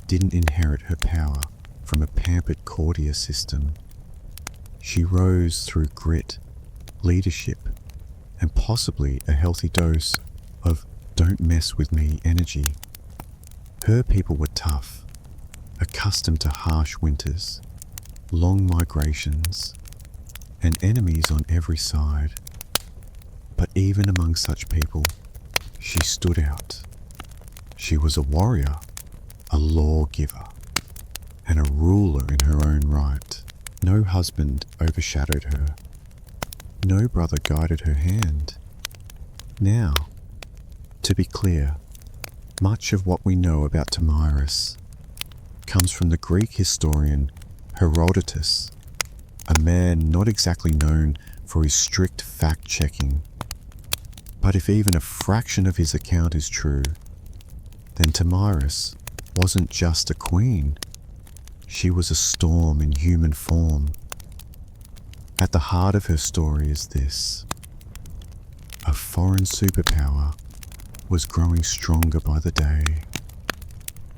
didn't inherit her power from a pampered courtier system. She rose through grit, leadership, and possibly a healthy dose of "don't mess with me" energy. Her people were tough, accustomed to harsh winters, long migrations, and enemies on every side. But even among such people, she stood out. She was a warrior, a lawgiver, and a ruler in her own right. No husband overshadowed her. No brother guided her hand. Now, to be clear, much of what we know about Tamiris comes from the Greek historian Herodotus, a man not exactly known for his strict fact-checking. But if even a fraction of his account is true, then Tamiris wasn't just a queen. She was a storm in human form. At the heart of her story is this: a foreign superpower was growing stronger by the day.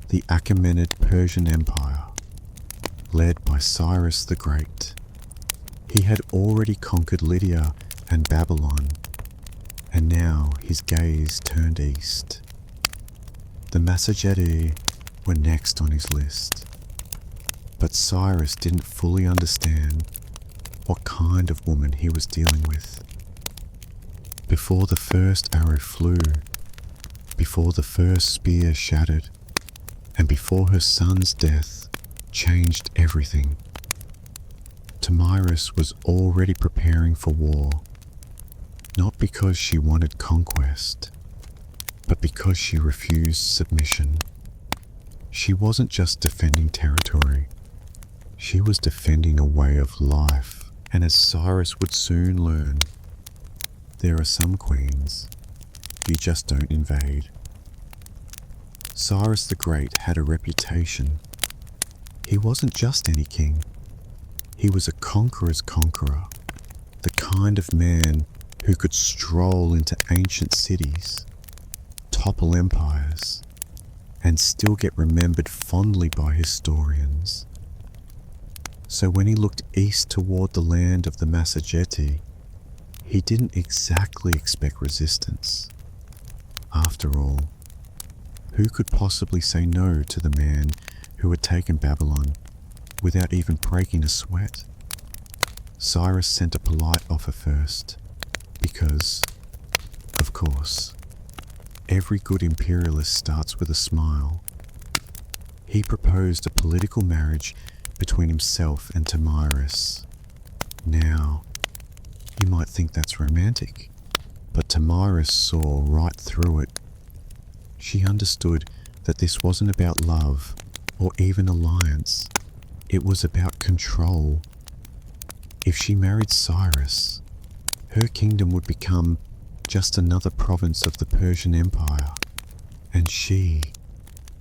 The Achaemenid Persian Empire, led by Cyrus the Great. He had already conquered Lydia and Babylon, and now his gaze turned east. The Massageti were next on his list, but Cyrus didn't fully understand what kind of woman he was dealing with. Before the first arrow flew, before the first spear shattered, and before her son's death changed everything, Tamiris was already preparing for war, not because she wanted conquest, but because she refused submission. She wasn't just defending territory, she was defending a way of life. And as Cyrus would soon learn, there are some queens you just don't invade. Cyrus the Great had a reputation. He wasn't just any king. He was a conqueror's conqueror, the kind of man who could stroll into ancient cities, topple empires, and still get remembered fondly by historians. So when he looked east toward the land of the Massageti, he didn't exactly expect resistance. After all, who could possibly say no to the man who had taken Babylon without even breaking a sweat? Cyrus sent a polite offer first, because, of course, every good imperialist starts with a smile. He proposed a political marriage between himself and Tamiris. Now, you might think that's romantic, but Tamiris saw right through it. She understood that this wasn't about love or even alliance. It was about control. If she married Cyrus, her kingdom would become just another province of the Persian Empire, and she,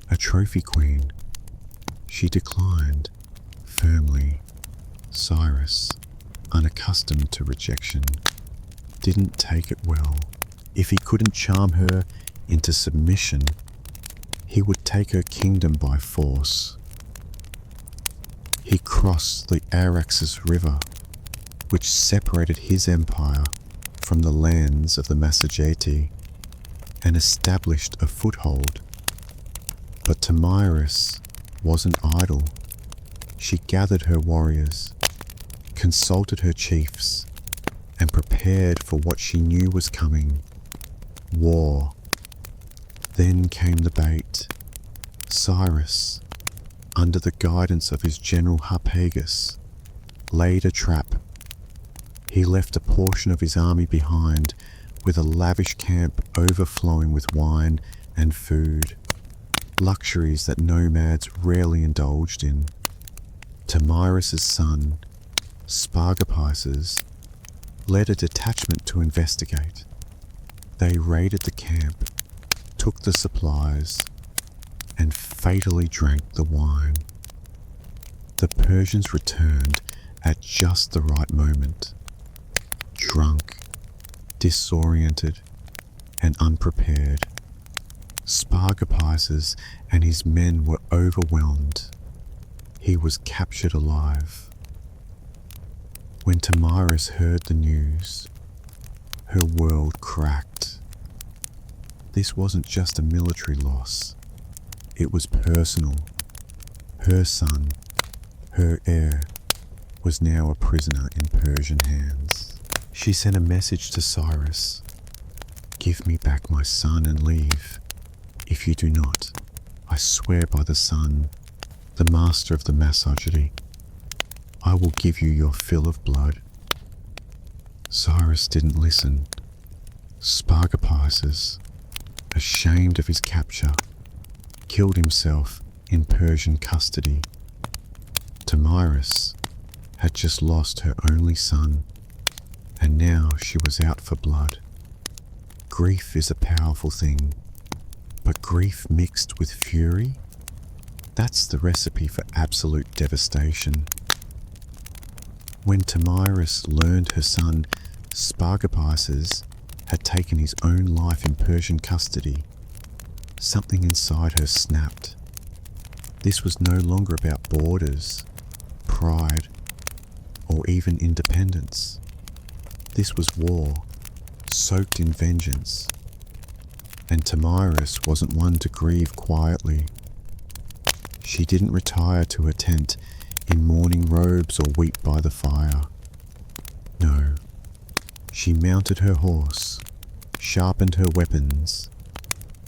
a trophy queen. She declined, firmly. Cyrus, unaccustomed to rejection, didn't take it well. If he couldn't charm her into submission, he would take her kingdom by force. He crossed the Araxes River, which separated his empire from the lands of the Massageti, and established a foothold. But Tamiris wasn't idle. She gathered her warriors, consulted her chiefs, and prepared for what she knew was coming: war. Then came the bait. Cyrus, under the guidance of his general Harpagus, laid a trap. He left a portion of his army behind, with a lavish camp overflowing with wine and food, luxuries that nomads rarely indulged in. Tamiris' son, Spargapises, led a detachment to investigate. They raided the camp, took the supplies, and fatally drank the wine. The Persians returned at just the right moment, drunk, disoriented, and unprepared. Spargapises and his men were overwhelmed. He was captured alive. When Tamiris heard the news, her world cracked. This wasn't just a military loss. It was personal. Her son, her heir, was now a prisoner in Persian hands. She sent a message to Cyrus: "Give me back my son and leave. If you do not, I swear by the sun, the master of the Massageti, I will give you your fill of blood." Cyrus didn't listen. Spargapises, ashamed of his capture, killed himself in Persian custody. Tamiris had just lost her only son, and now she was out for blood. Grief is a powerful thing, but grief mixed with fury, that's the recipe for absolute devastation. When Tamiris learned her son Spargapises had taken his own life in Persian custody, something inside her snapped. This was no longer about borders, pride, or even independence. This was war, soaked in vengeance. And Tamiris wasn't one to grieve quietly. She didn't retire to her tent in mourning robes or weep by the fire. No, she mounted her horse, sharpened her weapons,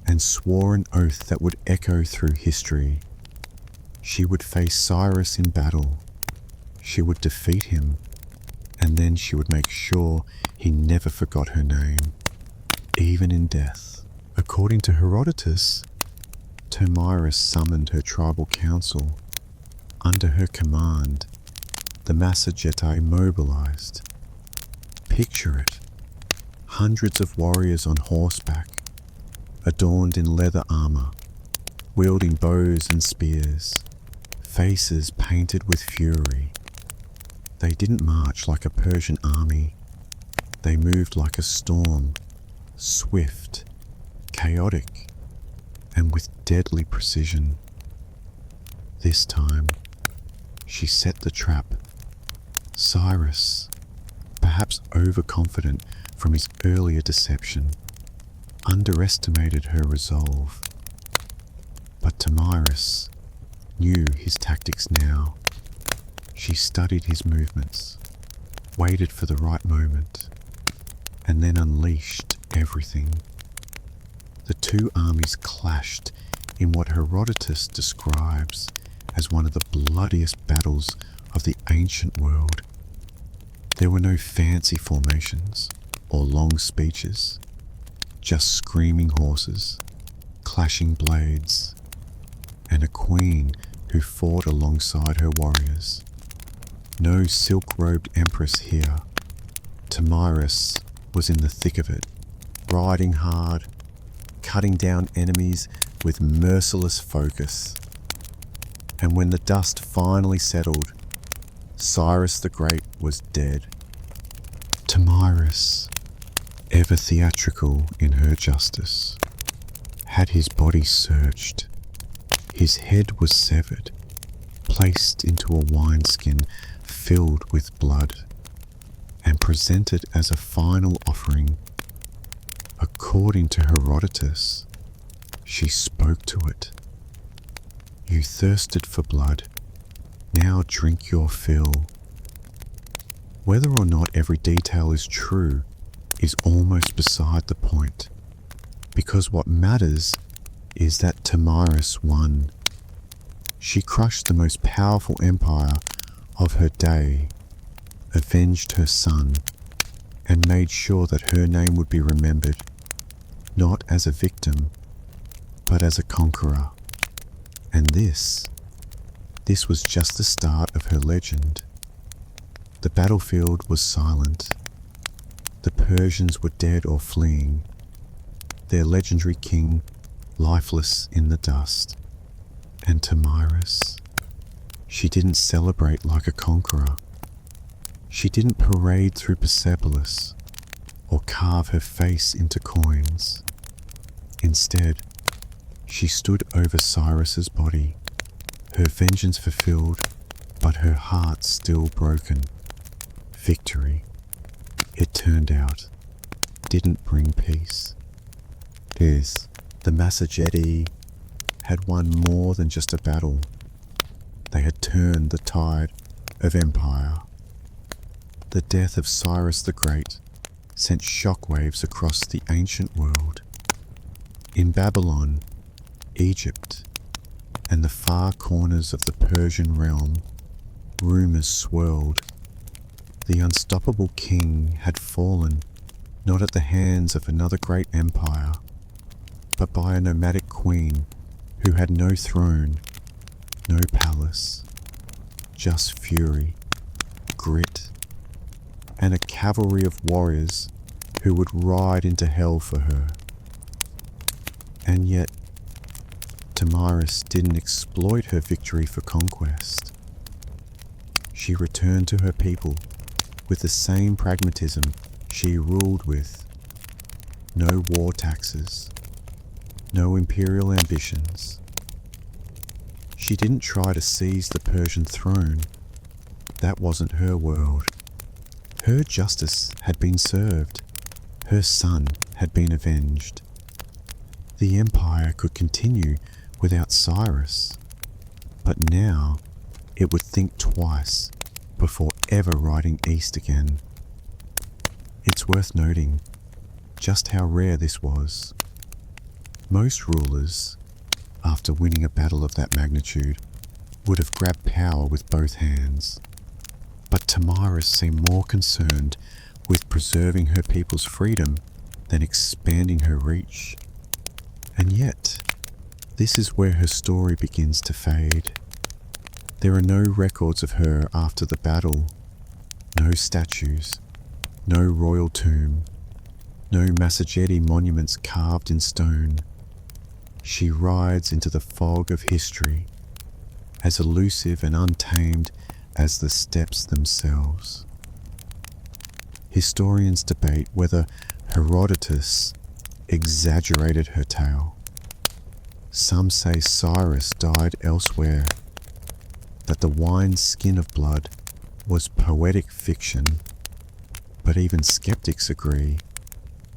and swore an oath that would echo through history. She would face Cyrus in battle. She would defeat him, and then she would make sure he never forgot her name, even in death. According to Herodotus, Thamyris summoned her tribal council. Under her command, the Massagetae mobilized. Picture it. Hundreds of warriors on horseback, adorned in leather armor, wielding bows and spears, faces painted with fury. They didn't march like a Persian army. They moved like a storm, swift, chaotic, and with deadly precision. This time, she set the trap. Cyrus, perhaps overconfident from his earlier deception, underestimated her resolve. But Thamyris knew his tactics now. She studied his movements, waited for the right moment, and then unleashed everything. The two armies clashed in what Herodotus describes as one of the bloodiest battles of the ancient world. There were no fancy formations or long speeches, just screaming horses, clashing blades, and a queen who fought alongside her warriors. No silk-robed empress here. Thamyris was in the thick of it, riding hard, cutting down enemies with merciless focus. And when the dust finally settled, Cyrus the Great was dead. Thamyris, ever theatrical in her justice, had his body searched. His head was severed, placed into a wineskin filled with blood, and presented as a final offering. According to Herodotus, she spoke to it. You thirsted for blood, now drink your fill. Whether or not every detail is true is almost beside the point, because what matters is that Thamyris won. She crushed the most powerful empire of her day, avenged her son, and made sure that her name would be remembered, not as a victim, but as a conqueror. And this was just the start of her legend. The battlefield was silent. The Persians were dead or fleeing, their legendary king lifeless in the dust. And Thamyris, she didn't celebrate like a conqueror. She didn't parade through Persepolis or carve her face into coins. Instead, she stood over Cyrus's body, her vengeance fulfilled, but her heart still broken. Victory, it turned out, didn't bring peace. The Massagetae had won more than just a battle. They had turned the tide of empire. The death of Cyrus the Great sent shockwaves across the ancient world. In Babylon, Egypt, and the far corners of the Persian realm, rumors swirled. The unstoppable king had fallen, not at the hands of another great empire, but by a nomadic queen who had no throne, no palace, just fury, grit, and a cavalry of warriors who would ride into hell for her. And yet, Thamyris didn't exploit her victory for conquest. She returned to her people with the same pragmatism she ruled with. No war taxes, no imperial ambitions. She didn't try to seize the Persian throne. That wasn't her world. Her justice had been served. Her son had been avenged. The empire could continue without Cyrus, but now it would think twice before ever riding east again. It's worth noting just how rare this was. Most rulers, after winning a battle of that magnitude, would have grabbed power with both hands. But Tamiris seemed more concerned with preserving her people's freedom than expanding her reach. And yet, this is where her story begins to fade. There are no records of her after the battle, no statues, no royal tomb, no Massageti monuments carved in stone. She rides into the fog of history, as elusive and untamed as the steppes themselves. Historians debate whether Herodotus exaggerated her tale. Some say Cyrus died elsewhere, that the wine-skin of blood was poetic fiction, but even skeptics agree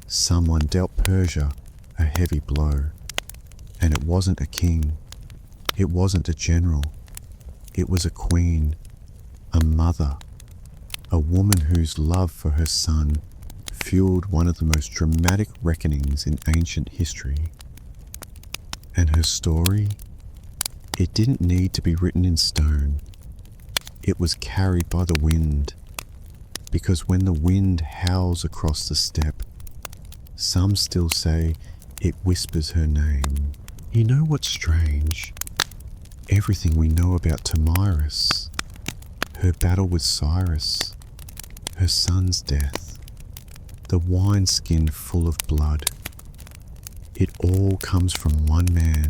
someone dealt Persia a heavy blow, and it wasn't a king, it wasn't a general, it was a queen, a mother, a woman whose love for her son fueled one of the most dramatic reckonings in ancient history. And her story? It didn't need to be written in stone. It was carried by the wind, because when the wind howls across the steppe, some still say it whispers her name. You know what's strange? Everything we know about Tamiris, her battle with Cyrus, her son's death, the wineskin full of blood, it all comes from one man,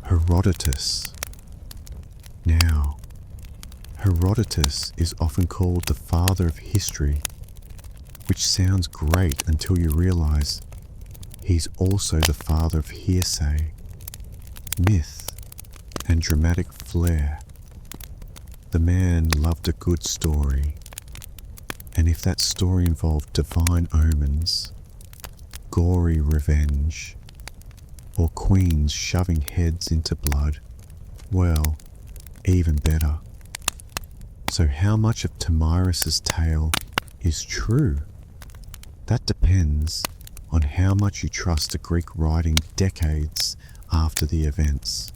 Herodotus. Now, Herodotus is often called the father of history, which sounds great until you realize he's also the father of hearsay, myth, and dramatic flair. The man loved a good story, and if that story involved divine omens, gory revenge, or queens shoving heads into blood, well, even better. So how much of Tamiris's tale is true? That depends on how much you trust a Greek writing decades after the events,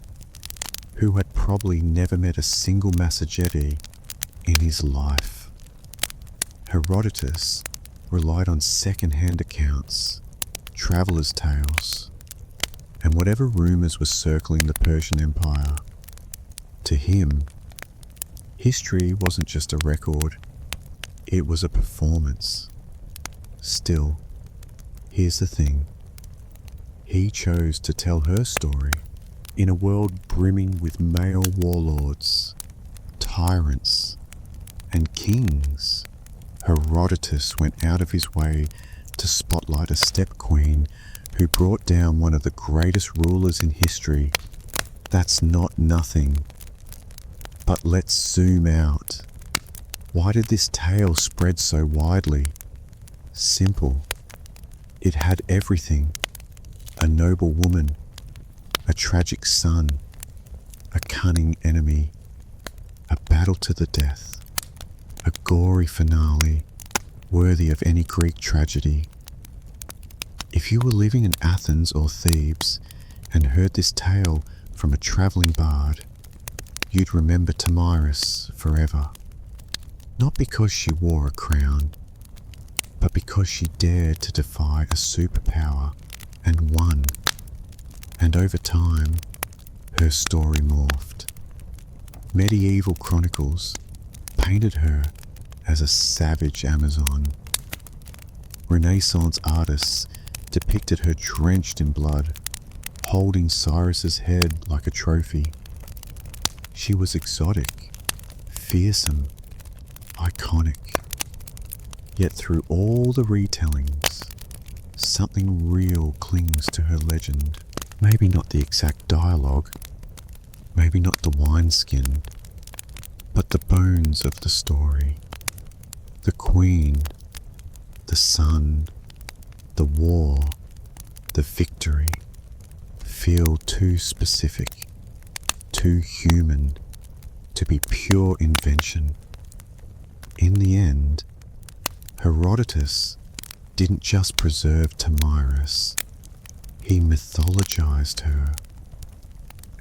who had probably never met a single Massageti in his life. Herodotus relied on second-hand accounts, travelers' tales, and whatever rumors were circling the Persian Empire. To him, history wasn't just a record, it was a performance. Still, here's the thing. He chose to tell her story in a world brimming with male warlords, tyrants, and kings. Herodotus went out of his way to spotlight a steppe queen who brought down one of the greatest rulers in history. That's not nothing. But let's zoom out. Why did this tale spread so widely? Simple. It had everything. A noble woman, a tragic son, a cunning enemy, a battle to the death, a gory finale worthy of any Greek tragedy. If you were living in Athens or Thebes and heard this tale from a travelling bard, you'd remember Tamiris forever. Not because she wore a crown, but because she dared to defy a superpower and won. And over time, her story morphed. Medieval chronicles painted her as a savage Amazon. Renaissance artists depicted her drenched in blood, holding Cyrus's head like a trophy. She was exotic, fearsome, iconic. Yet through all the retellings, something real clings to her legend. Maybe not the exact dialogue, maybe not the wineskin, but the bones of the story. The queen, the sun, the war, the victory feel too specific, too human to be pure invention. In the end, Herodotus didn't just preserve Tamiris, he mythologized her.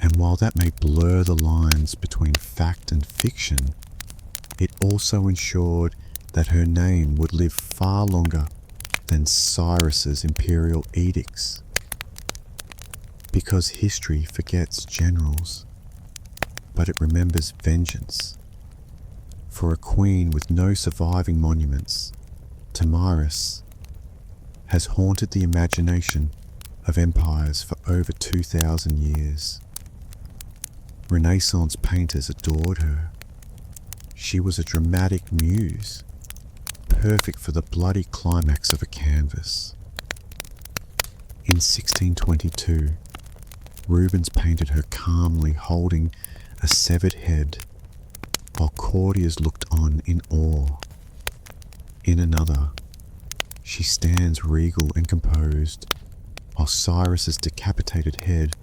And while that may blur the lines between fact and fiction, it also ensured that her name would live far longer than Cyrus's imperial edicts. Because history forgets generals, but it remembers vengeance. For a queen with no surviving monuments, Tomyris has haunted the imagination of empires for over 2,000 years. Renaissance painters adored her. She was a dramatic muse, perfect for the bloody climax of a canvas. In 1622, Rubens painted her calmly holding a severed head, while courtiers looked on in awe. In another, she stands regal and composed, while Cyrus's decapitated head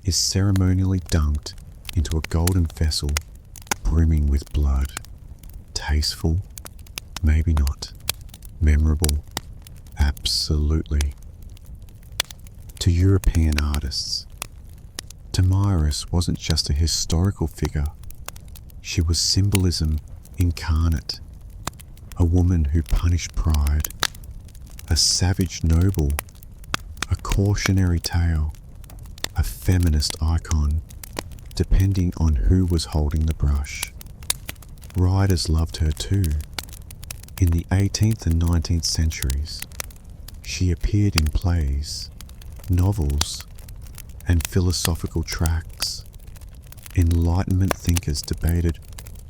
is ceremonially dunked into a golden vessel brimming with blood. Tasteful? Maybe not. Memorable? Absolutely. To European artists, Tomyris wasn't just a historical figure. She was symbolism incarnate, a woman who punished pride, a savage noble, a cautionary tale, a feminist icon, depending on who was holding the brush. Writers loved her too. In the 18th and 19th centuries, she appeared in plays, novels, and philosophical tracts. Enlightenment thinkers debated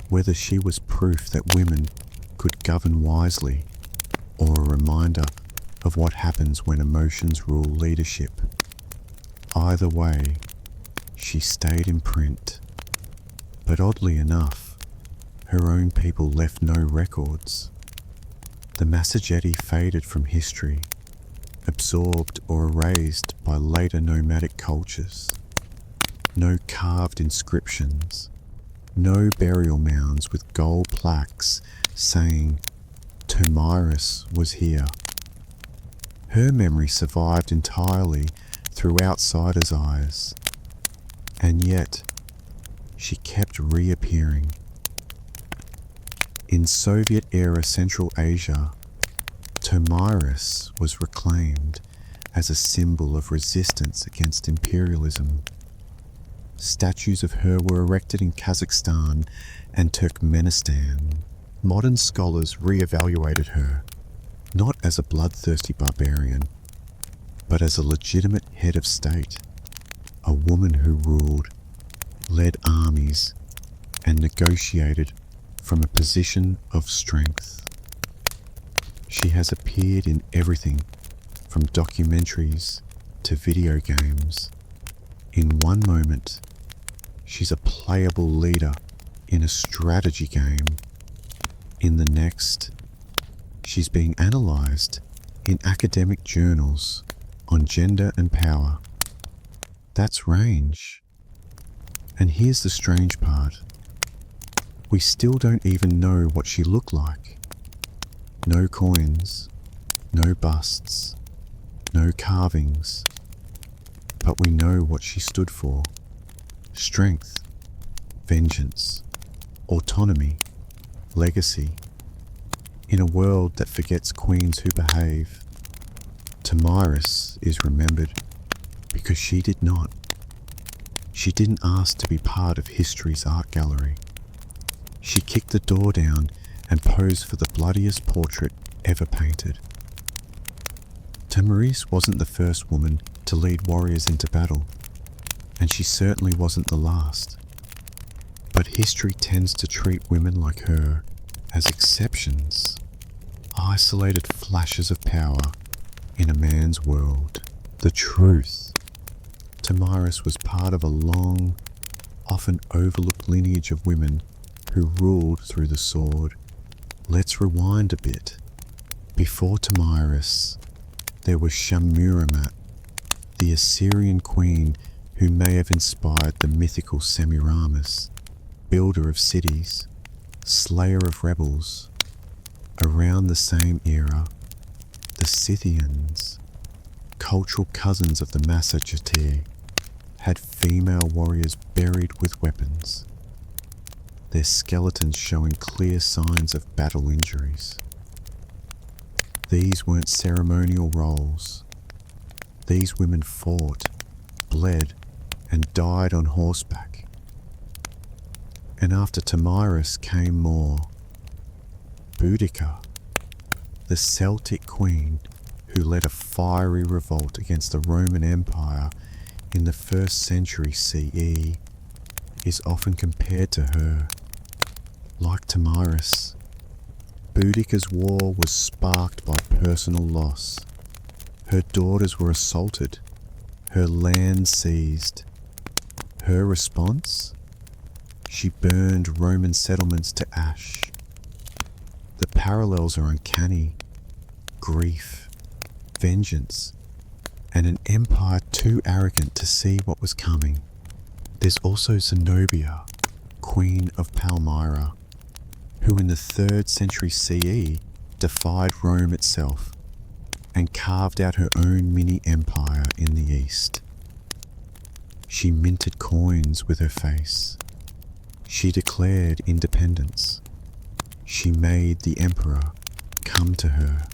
whether she was proof that women could govern wisely, or a reminder of what happens when emotions rule leadership. Either way, she stayed in print. But oddly enough, her own people left no records. The Massagetti faded from history, absorbed or erased by later nomadic cultures. No carved inscriptions, no burial mounds with gold plaques saying Tomyris was here. Her memory survived entirely through outsiders' eyes, and yet she kept reappearing. In Soviet-era Central Asia, Tomyris was reclaimed as a symbol of resistance against imperialism. Statues of her were erected in Kazakhstan and Turkmenistan. Modern scholars re-evaluated her, not as a bloodthirsty barbarian, but as a legitimate head of state, a woman who ruled, led armies, and negotiated from a position of strength. She has appeared in everything from documentaries to video games. In one moment, she's a playable leader in a strategy game. In the next, she's being analysed in academic journals on gender and power. That's range. And here's the strange part. We still don't even know what she looked like. No coins, no busts, no carvings. But we know what she stood for. Strength, vengeance, autonomy, legacy. In a world that forgets queens who behave, Tomyris is remembered because she did not. She didn't ask to be part of history's art gallery. She kicked the door down and posed for the bloodiest portrait ever painted. Tomyris wasn't the first woman to lead warriors into battle, and she certainly wasn't the last. But history tends to treat women like her as exceptions, isolated flashes of power in a man's world. The truth. Tomyris was part of a long, often overlooked lineage of women who ruled through the sword. Let's rewind a bit. Before Tomyris, there was Shahmuramat, the Assyrian queen who may have inspired the mythical Semiramis, builder of cities, slayer of rebels. Around the same era, the Scythians, cultural cousins of the Massagetti, had female warriors buried with weapons. their skeletons showing clear signs of battle injuries. These weren't ceremonial roles. These women fought, bled, and died on horseback. And after Tomyris came more. Boudica, the Celtic queen who led a fiery revolt against the Roman Empire in the 1st century CE, is often compared to her. Like Tomyris, Boudica's war was sparked by personal loss. Her daughters were assaulted, her land seized. Her response? She burned Roman settlements to ash. The parallels are uncanny. Grief, vengeance, and an empire too arrogant to see what was coming. There's also Zenobia, Queen of Palmyra, who in the 3rd century CE defied Rome itself and carved out her own mini-empire in the east. She minted coins with her face. She declared independence. She made the emperor come to her.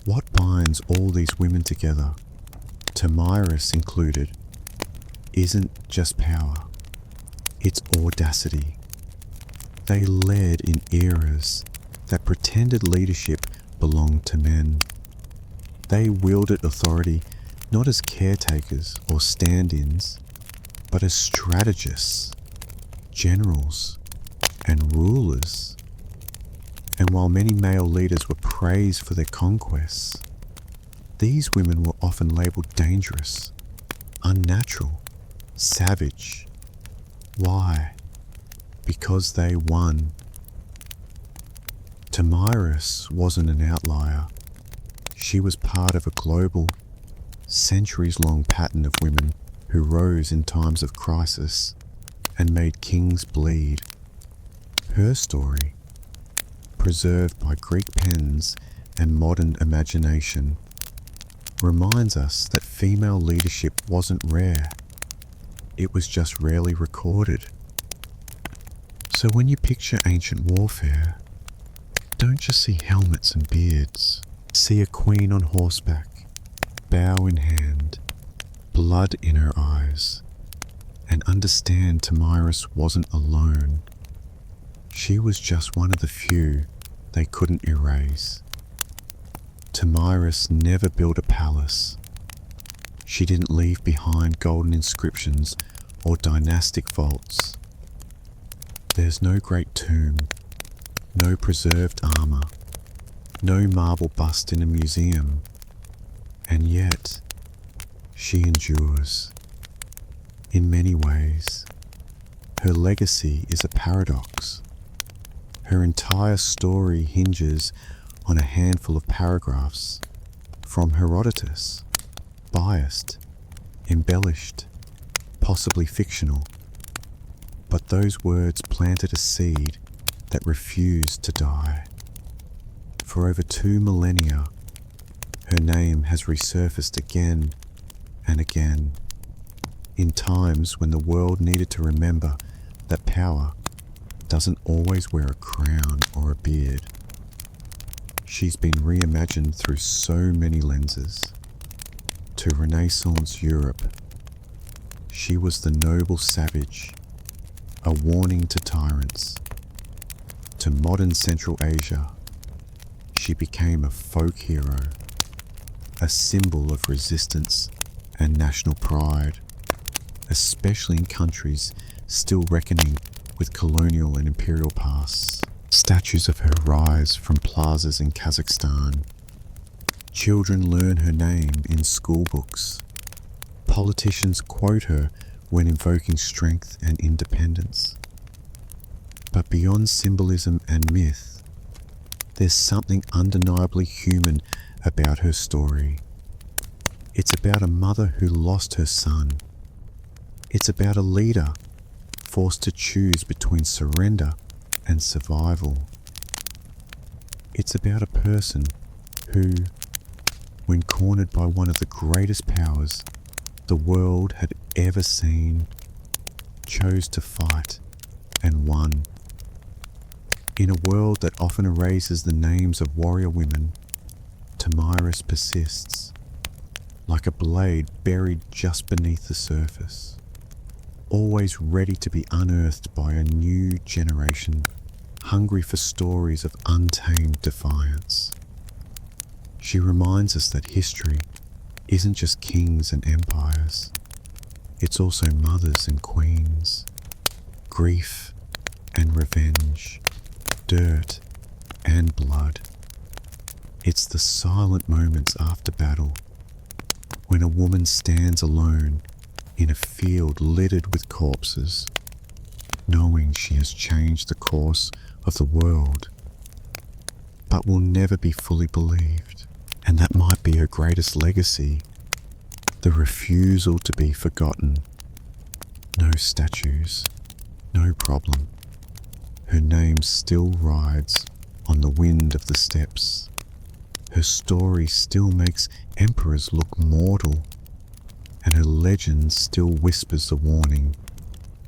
What binds all these women together, Tomyris included, isn't just power, it's audacity. They led in eras that pretended leadership belonged to men. They wielded authority not as caretakers or stand-ins, but as strategists, generals, and rulers. And while many male leaders were praised for their conquests, these women were often labelled dangerous, unnatural, savage. Why? Because they won. Tomyris wasn't an outlier. She was part of a global, centuries-long pattern of women who rose in times of crisis and made kings bleed. Her story, preserved by Greek pens and modern imagination, reminds us that female leadership wasn't rare. It was just rarely recorded. So when you picture ancient warfare, don't just see helmets and beards. See a queen on horseback, bow in hand, blood in her eyes, and understand Tomyris wasn't alone. She was just one of the few they couldn't erase. Tomyris never built a palace. She didn't leave behind golden inscriptions or dynastic vaults. There's no great tomb, no preserved armor, no marble bust in a museum, and yet she endures. In many ways, her legacy is a paradox. Her entire story hinges on a handful of paragraphs from Herodotus, biased, embellished, possibly fictional. But those words planted a seed that refused to die. For over 2 millennia, her name has resurfaced again and again, in times when the world needed to remember that power doesn't always wear a crown or a beard. She's been reimagined through so many lenses. To Renaissance Europe, she was the noble savage, a warning to tyrants. To modern Central Asia, she became a folk hero, a symbol of resistance and national pride, especially in countries still reckoning with colonial and imperial pasts. Statues of her rise from plazas in Kazakhstan. Children learn her name in school books. Politicians quote her when invoking strength and independence. But beyond symbolism and myth, there's something undeniably human about her story. It's about a mother who lost her son. It's about a leader forced to choose between surrender and survival. It's about a person who, when cornered by one of the greatest powers the world had ever seen, chose to fight and won. In a world that often erases the names of warrior women, Tamiris persists, like a blade buried just beneath the surface, always ready to be unearthed by a new generation, hungry for stories of untamed defiance. She reminds us that history isn't just kings and empires, it's also mothers and queens, grief and revenge, dirt and blood. It's the silent moments after battle, when a woman stands alone in a field littered with corpses, knowing she has changed the course of the world, but will never be fully believed. And that might be her greatest legacy, the refusal to be forgotten. No statues, no problem. Her name still rides on the wind of the steppes. Her story still makes emperors look mortal, and her legend still whispers the warning,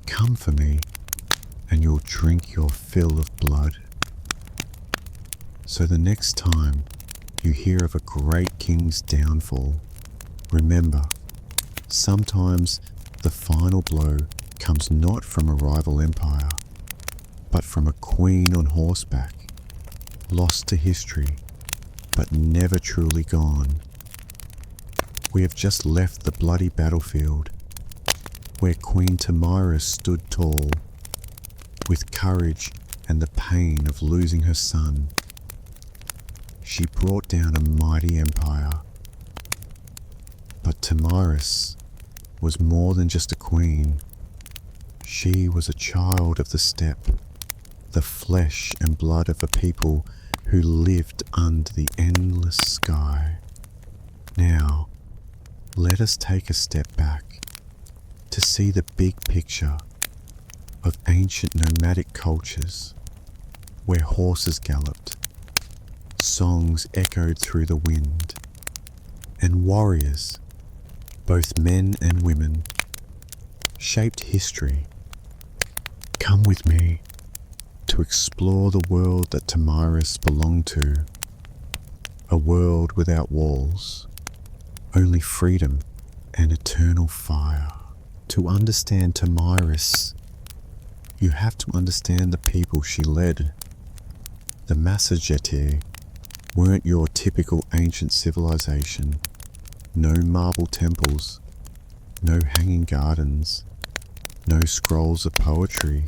"Come for me, and you'll drink your fill of blood." So the next time you hear of a great king's downfall, remember, sometimes the final blow comes not from a rival empire, but from a queen on horseback, lost to history, but never truly gone. We have just left the bloody battlefield, where Queen Tamiris stood tall, with courage and the pain of losing her son. She brought down a mighty empire. But Tamiris was more than just a queen. She was a child of the steppe, the flesh and blood of a people who lived under the endless sky. Now, let us take a step back to see the big picture of ancient nomadic cultures, where horses galloped, songs echoed through the wind, and warriors, both men and women, shaped history. Come with me to explore the world that Tamiris belonged to, a world without walls, only freedom and eternal fire. To understand Tamiris, you have to understand the people she led. The Massageti weren't your typical ancient civilization. No marble temples, no hanging gardens, no scrolls of poetry.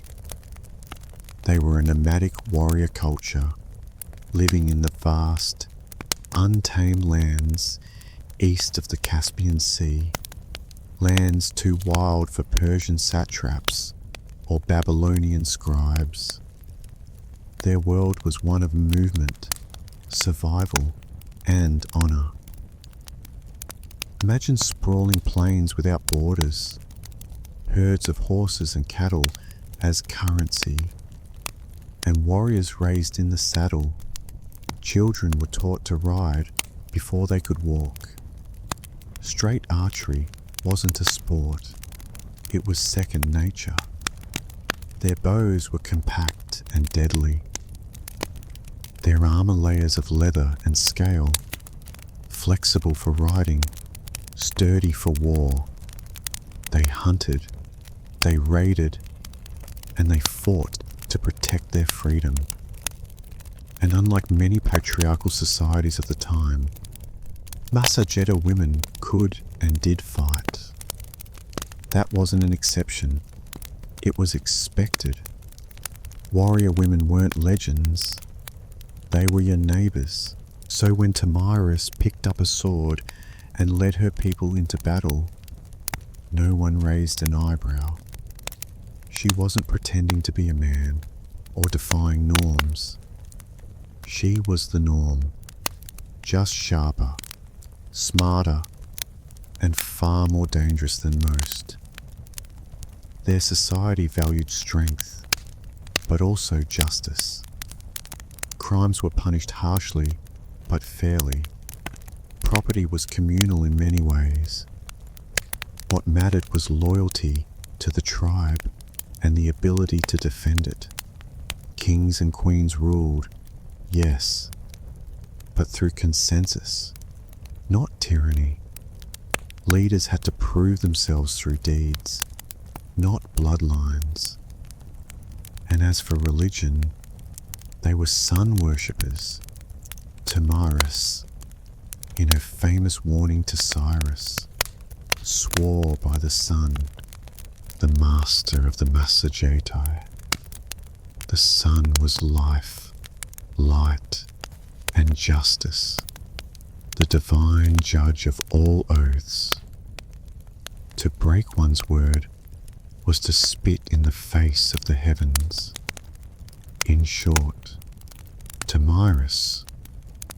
They were a nomadic warrior culture, living in the vast, untamed lands east of the Caspian Sea, lands too wild for Persian satraps or Babylonian scribes. Their world was one of movement, survival, and honor. Imagine sprawling plains without borders, herds of horses and cattle as currency, and warriors raised in the saddle. Children were taught to ride before they could walk. Straight archery wasn't a sport, it was second nature. Their bows were compact and deadly. Their armor layers of leather and scale, flexible for riding, sturdy for war. They hunted, they raided, and they fought to protect their freedom. And unlike many patriarchal societies of the time, Massageta women could and did fight. That wasn't an exception, it was expected. Warrior women weren't legends, they were your neighbors. So when Tamiris picked up a sword and led her people into battle, no one raised an eyebrow. She wasn't pretending to be a man or defying norms. She was the norm, just sharper, smarter, and far more dangerous than most. Their society valued strength, but also justice. Crimes were punished harshly, but fairly. Property was communal in many ways. What mattered was loyalty to the tribe and the ability to defend it. Kings and queens ruled, yes, but through consensus, not tyranny. Leaders had to prove themselves through deeds, not bloodlines. And as for religion, they were sun worshippers. Tamiris, in her famous warning to Cyrus, swore by the sun, the master of the Massagetai. The sun was life, light, and justice, the divine judge of all oaths. To break one's word was to spit in the face of the heavens. In short, Tamiris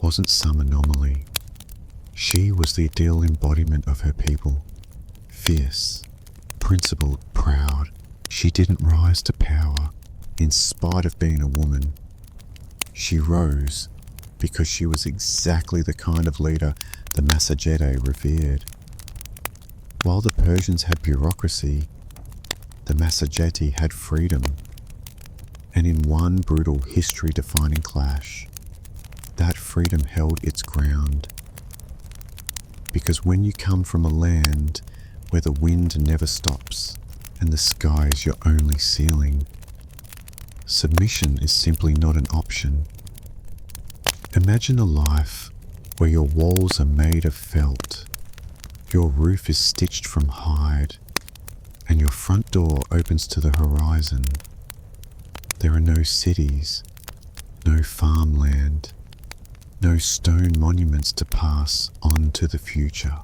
wasn't some anomaly. She was the ideal embodiment of her people. Fierce, principled, proud, she didn't rise to power in spite of being a woman. She rose because she was exactly the kind of leader the Massagetae revered. While the Persians had bureaucracy, the Massagetae had freedom. And in one brutal history-defining clash, that freedom held its ground. Because when you come from a land where the wind never stops and the sky is your only ceiling, submission is simply not an option. Imagine a life where your walls are made of felt, your roof is stitched from hide, and your front door opens to the horizon. There are no cities, no farmland, no stone monuments to pass on to the future.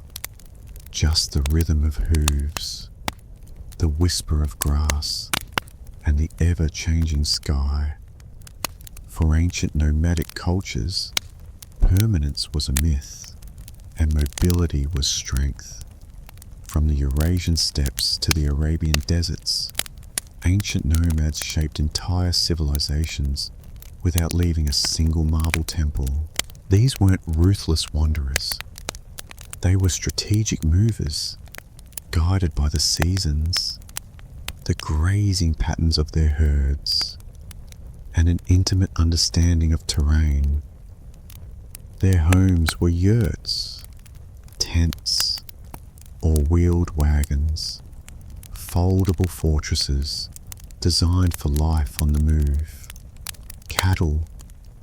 Just the rhythm of hooves, the whisper of grass, and the ever-changing sky. For ancient nomadic cultures, permanence was a myth, and mobility was strength. From the Eurasian steppes to the Arabian deserts, ancient nomads shaped entire civilizations without leaving a single marble temple. These weren't ruthless wanderers. They were strategic movers, guided by the seasons, the grazing patterns of their herds, and an intimate understanding of terrain. Their homes were yurts, tents, or wheeled wagons, foldable fortresses designed for life on the move. Cattle,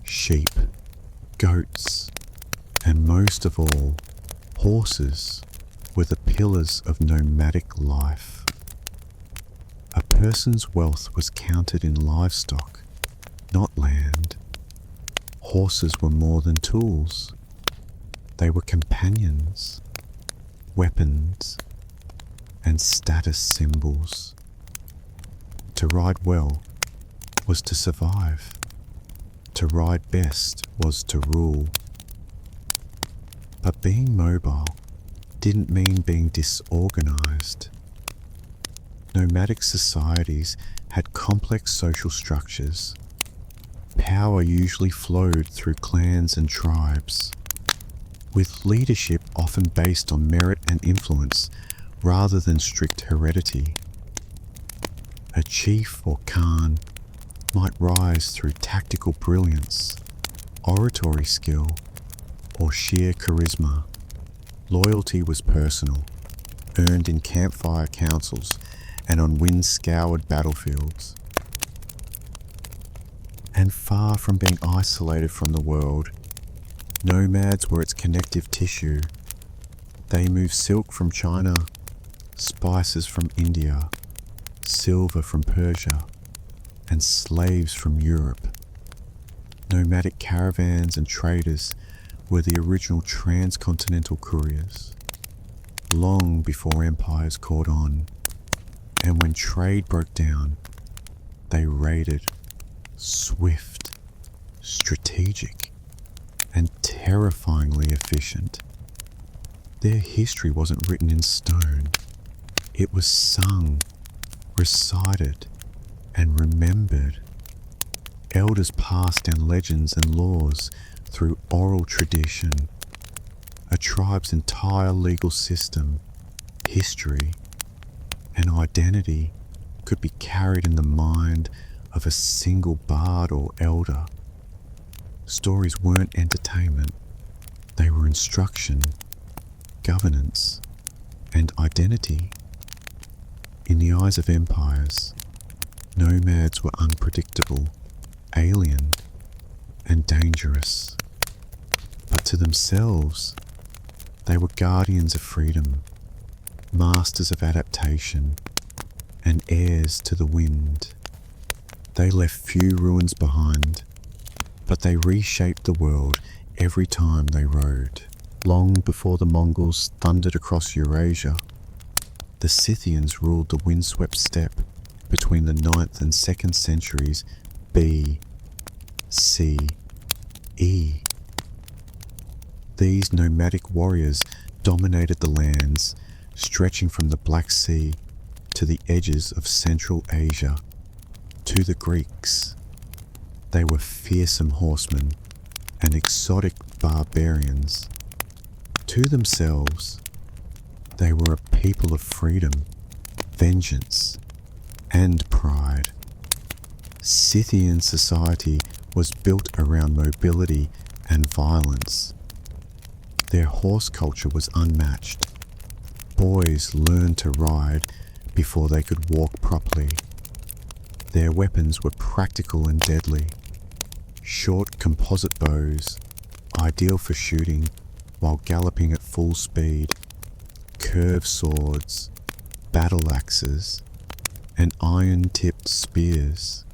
sheep, goats, and most of all, horses were the pillars of nomadic life. A person's wealth was counted in livestock, not land. Horses were more than tools. They were companions, weapons, and status symbols. To ride well was to survive. To ride best was to rule. But being mobile didn't mean being disorganized. Nomadic societies had complex social structures. Power usually flowed through clans and tribes, with leadership often based on merit and influence rather than strict heredity. A chief or khan might rise through tactical brilliance, oratory skill, or sheer charisma. Loyalty was personal, earned in campfire councils and on wind-scoured battlefields. And far from being isolated from the world, nomads were its connective tissue. They moved silk from China, spices from India, silver from Persia, and slaves from Europe. Nomadic caravans and traders were the original transcontinental couriers, long before empires caught on. And when trade broke down, they raided, swift, strategic, and terrifyingly efficient. Their history wasn't written in stone. It was sung, recited, and remembered. Elders passed down legends and laws through oral tradition. A tribe's entire legal system, history, and identity could be carried in the mind of a single bard or elder. Stories weren't entertainment, they were instruction, governance, and identity. In the eyes of empires, nomads were unpredictable, alien, and dangerous. But to themselves, they were guardians of freedom, masters of adaptation, and heirs to the wind. They left few ruins behind, but they reshaped the world every time they rode. Long before the Mongols thundered across Eurasia, the Scythians ruled the windswept steppe between the 9th and 2nd centuries B.C.E. These nomadic warriors dominated the lands stretching from the Black Sea to the edges of Central Asia. To the Greeks, they were fearsome horsemen and exotic barbarians. To themselves, they were a people of freedom, vengeance, and pride. Scythian society was built around mobility and violence. Their horse culture was unmatched. Boys learned to ride before they could walk properly. Their weapons were practical and deadly. Short composite bows, ideal for shooting while galloping at full speed, curved swords, battle axes, and iron-tipped spears.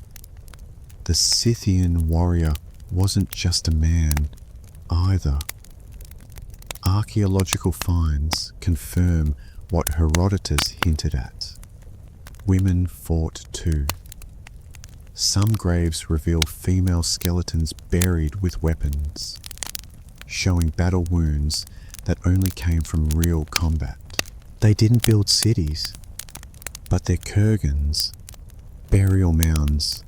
The Scythian warrior wasn't just a man either. Archaeological finds confirm what Herodotus hinted at. Women fought too. Some graves reveal female skeletons buried with weapons, showing battle wounds that only came from real combat. They didn't build cities, but their kurgans, burial mounds,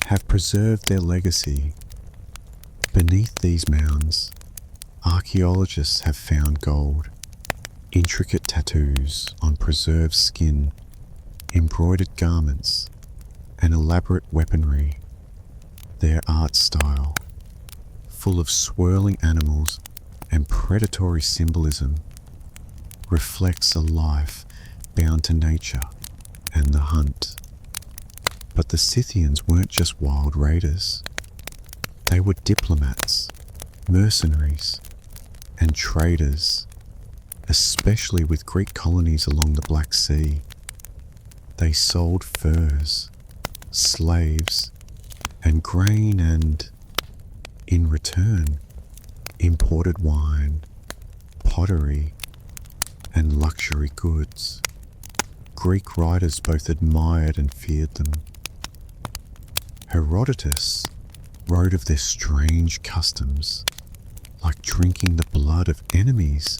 have preserved their legacy. Beneath these mounds, archaeologists have found gold, intricate tattoos on preserved skin, embroidered garments, and elaborate weaponry. Their art style, full of swirling animals and predatory symbolism, reflects a life bound to nature and the hunt. But the Scythians weren't just wild raiders. They were diplomats, mercenaries, and traders, especially with Greek colonies along the Black Sea. They sold furs, slaves, and grain and, in return, imported wine, pottery, and luxury goods. Greek writers both admired and feared them. Herodotus wrote of their strange customs, like drinking the blood of enemies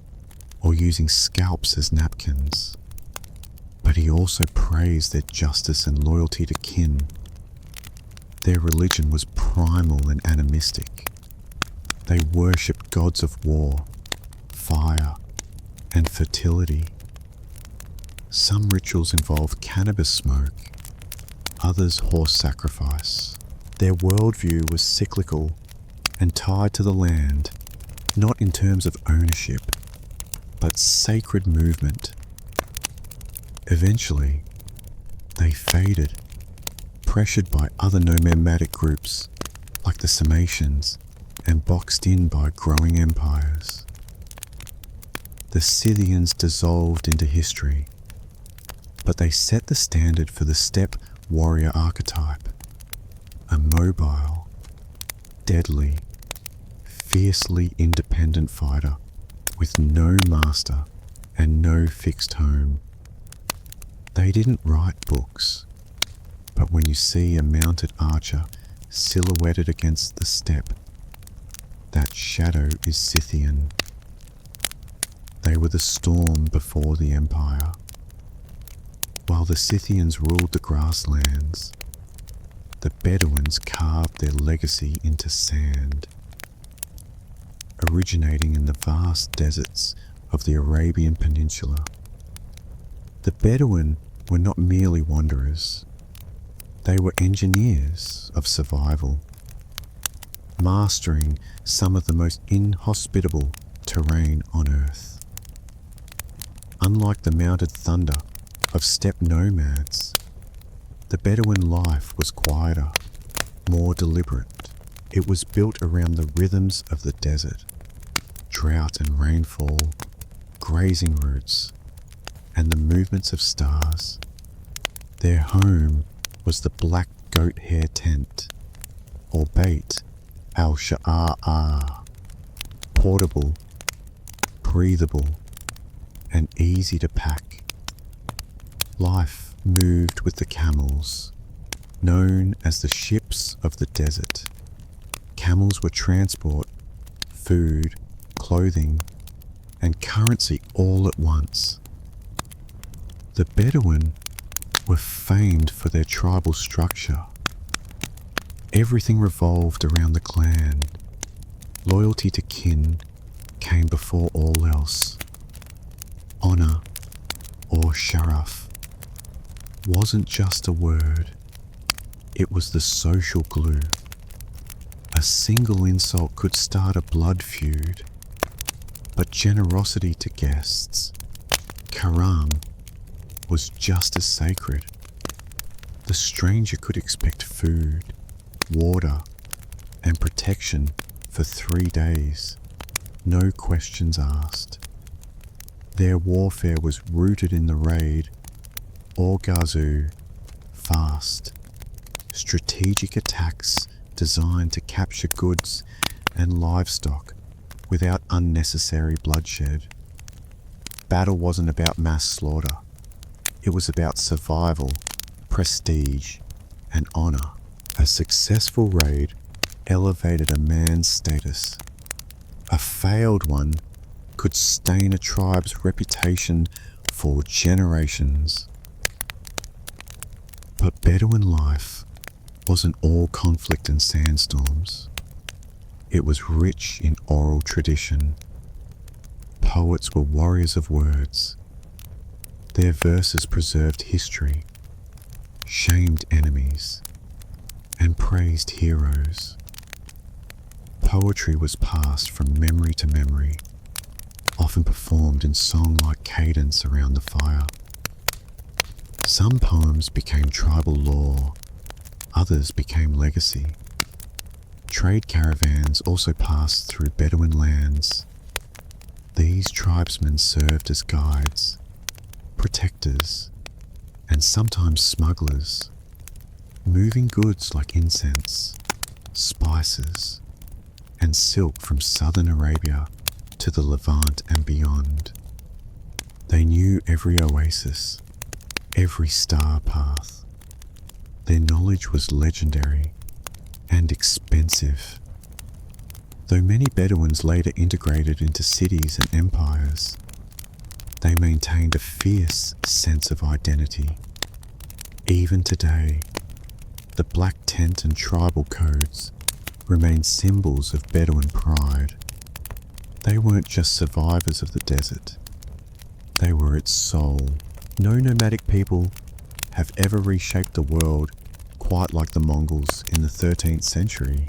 or using scalps as napkins. But he also praised their justice and loyalty to kin. Their religion was primal and animistic. They worshipped gods of war, fire, and fertility. Some rituals involved cannabis smoke, others horse sacrifice. Their worldview was cyclical and tied to the land, not in terms of ownership, but sacred movement. Eventually, they faded, pressured by other nomadic groups like the Sarmatians and boxed in by growing empires. The Scythians dissolved into history, but they set the standard for the steppe warrior archetype, a mobile, deadly, fiercely independent fighter with no master and no fixed home. They didn't write books, but when you see a mounted archer silhouetted against the steppe, that shadow is Scythian. They were the storm before the empire. While the Scythians ruled the grasslands, the Bedouins carved their legacy into sand. Originating in the vast deserts of the Arabian Peninsula, the Bedouin were not merely wanderers. They were engineers of survival, mastering some of the most inhospitable terrain on Earth. Unlike the mounted thunder of steppe nomads, the Bedouin life was quieter, more deliberate. It was built around the rhythms of the desert, drought and rainfall, grazing routes, and the movements of stars. Their home was the black goat hair tent, or Beit al-Sha'ar, portable, breathable, and easy to pack. Life moved with the camels, known as the ships of the desert. Camels were transport, food, clothing, and currency all at once. The Bedouin were famed for their tribal structure. Everything revolved around the clan. Loyalty to kin came before all else. Honor, or sharaf, wasn't just a word. It was the social glue. A single insult could start a blood feud. But generosity to guests, karam, was just as sacred. The stranger could expect food, water, and protection for 3 days, no questions asked. Their warfare was rooted in the raid, or gazu, fast, strategic attacks designed to capture goods and livestock without unnecessary bloodshed. Battle wasn't about mass slaughter. It was about survival, prestige, and honor. A successful raid elevated a man's status. A failed one could stain a tribe's reputation for generations. But Bedouin life wasn't all conflict and sandstorms. It was rich in oral tradition. Poets were warriors of words. Their verses preserved history, shamed enemies, and praised heroes. Poetry was passed from memory to memory, often performed in song-like cadence around the fire. Some poems became tribal lore, others became legacy. Trade caravans also passed through Bedouin lands. These tribesmen served as guides, protectors, and sometimes smugglers, moving goods like incense, spices, and silk from southern Arabia to the Levant and beyond. They knew every oasis, every star path. Their knowledge was legendary and expensive. Though many Bedouins later integrated into cities and empires, they maintained a fierce sense of identity. Even today, the black tent and tribal codes remain symbols of Bedouin pride. They weren't just survivors of the desert. They were its soul. No nomadic people have ever reshaped the world quite like the Mongols in the 13th century.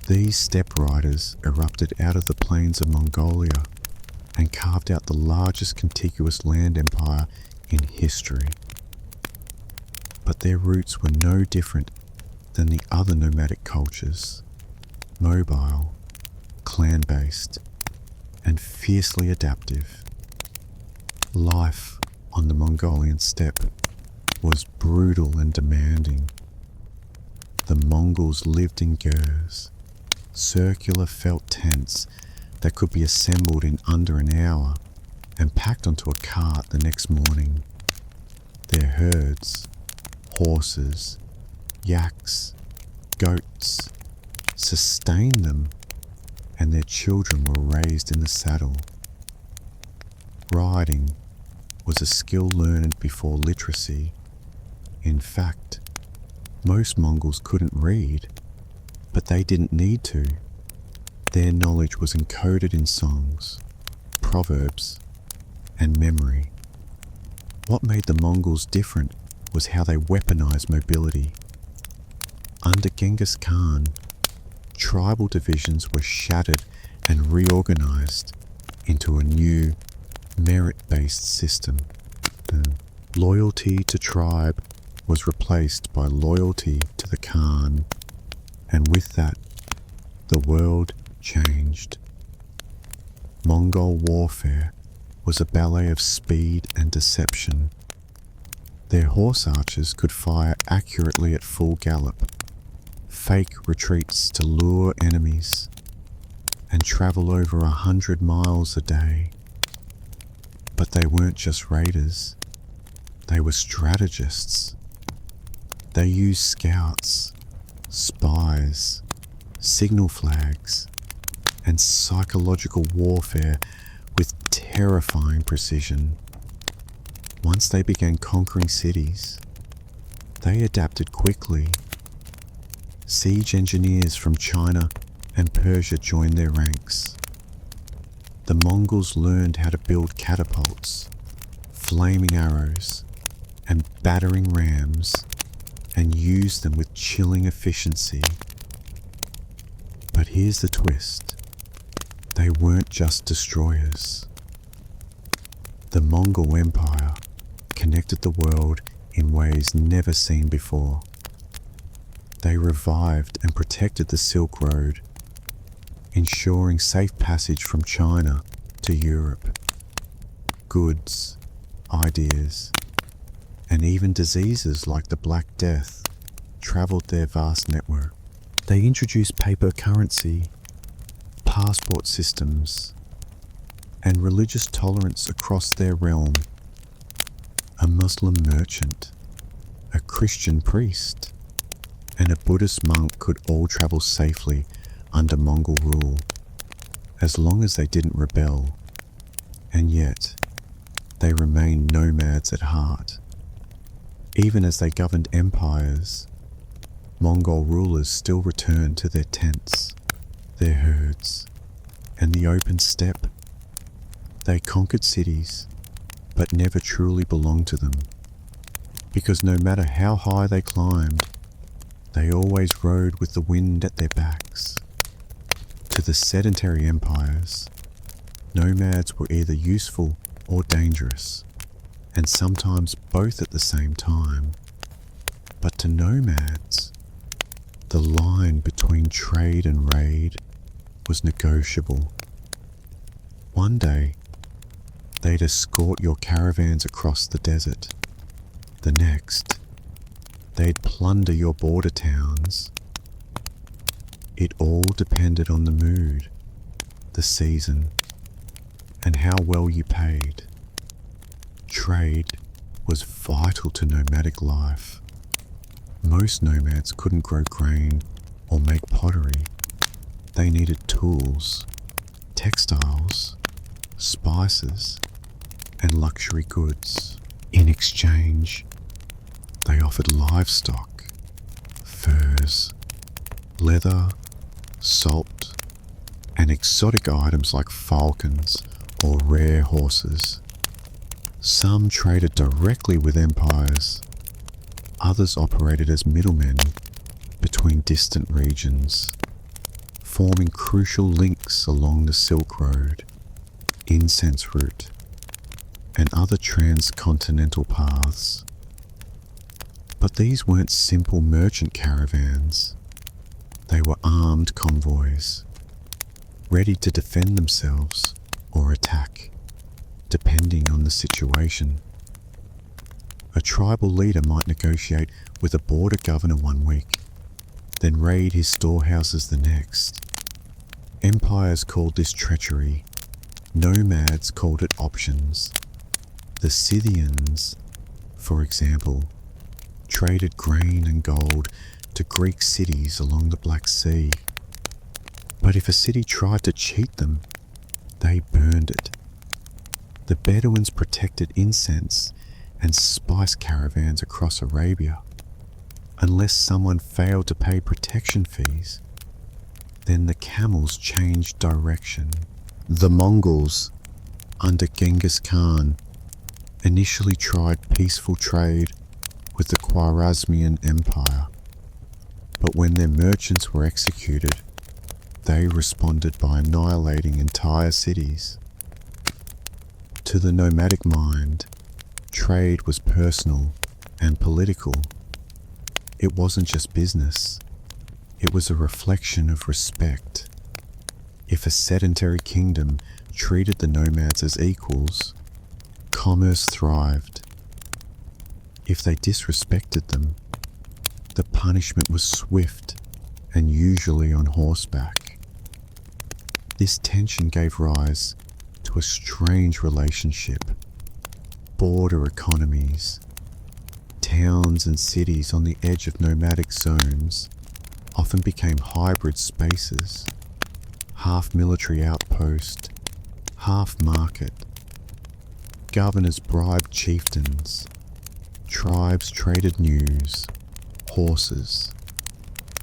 These steppe riders erupted out of the plains of Mongolia and carved out the largest contiguous land empire in history. But their roots were no different than the other nomadic cultures, mobile, clan-based, and fiercely adaptive. Life on the Mongolian steppe was brutal and demanding. The Mongols lived in gers, circular felt tents that could be assembled in under an hour and packed onto a cart the next morning. Their herds, horses, yaks, goats, sustained them, and their children were raised in the saddle. Riding was a skill learned before literacy. In fact, most Mongols couldn't read, but they didn't need to. Their knowledge was encoded in songs, proverbs, and memory. What made the Mongols different was how they weaponized mobility. Under Genghis Khan, tribal divisions were shattered and reorganized into a new, merit-based system. Loyalty to tribe was replaced by loyalty to the Khan, and with that, the world changed. Mongol warfare was a ballet of speed and deception. Their horse archers could fire accurately at full gallop, fake retreats to lure enemies, and travel over 100 miles a day. But they weren't just raiders, they were strategists. They used scouts, spies, signal flags, and psychological warfare with terrifying precision. Once they began conquering cities, they adapted quickly. Siege engineers from China and Persia joined their ranks. The Mongols learned how to build catapults, flaming arrows, and battering rams, and used them with chilling efficiency. But here's the twist. They weren't just destroyers. The Mongol Empire connected the world in ways never seen before. They revived and protected the Silk Road, ensuring safe passage from China to Europe. Goods, ideas, and even diseases like the Black Death travelled their vast network. They introduced paper currency, passport systems, and religious tolerance across their realm. A Muslim merchant, a Christian priest, and a Buddhist monk could all travel safely under Mongol rule, as long as they didn't rebel. And yet, they remained nomads at heart. Even as they governed empires, Mongol rulers still returned to their tents, their herds, and the open steppe. They conquered cities, but never truly belonged to them, because no matter how high they climbed, they always rode with the wind at their backs. To the sedentary empires, nomads were either useful or dangerous, and sometimes both at the same time. But to nomads, the line between trade and raid was negotiable. One day, they'd escort your caravans across the desert. The next, they'd plunder your border towns. It all depended on the mood, the season, and how well you paid. Trade was vital to nomadic life. Most nomads couldn't grow grain or make pottery. They needed tools, textiles, spices, and luxury goods. In exchange, they offered livestock, furs, leather, salt, and exotic items like falcons or rare horses. Some traded directly with empires. Others operated as middlemen between distant regions, forming crucial links along the Silk Road, incense route, and other transcontinental paths. But these weren't simple merchant caravans. They were armed convoys, ready to defend themselves or attack, depending on the situation. A tribal leader might negotiate with a border governor one week, then raid his storehouses the next. Empires called this treachery. Nomads called it options. The Scythians, for example, traded grain and gold to Greek cities along the Black Sea. But if a city tried to cheat them, they burned it. The Bedouins protected incense and spice caravans across Arabia. Unless someone failed to pay protection fees, then the camels changed direction. The Mongols, under Genghis Khan, initially tried peaceful trade with the Khwarezmian Empire, but when their merchants were executed, they responded by annihilating entire cities. To the nomadic mind, trade was personal and political. It wasn't just business, it was a reflection of respect. If a sedentary kingdom treated the nomads as equals, commerce thrived. If they disrespected them, the punishment was swift and usually on horseback. This tension gave rise to a strange relationship. Border economies, towns and cities on the edge of nomadic zones often became hybrid spaces, half military outpost, half market. Governors bribed chieftains, tribes traded news, horses,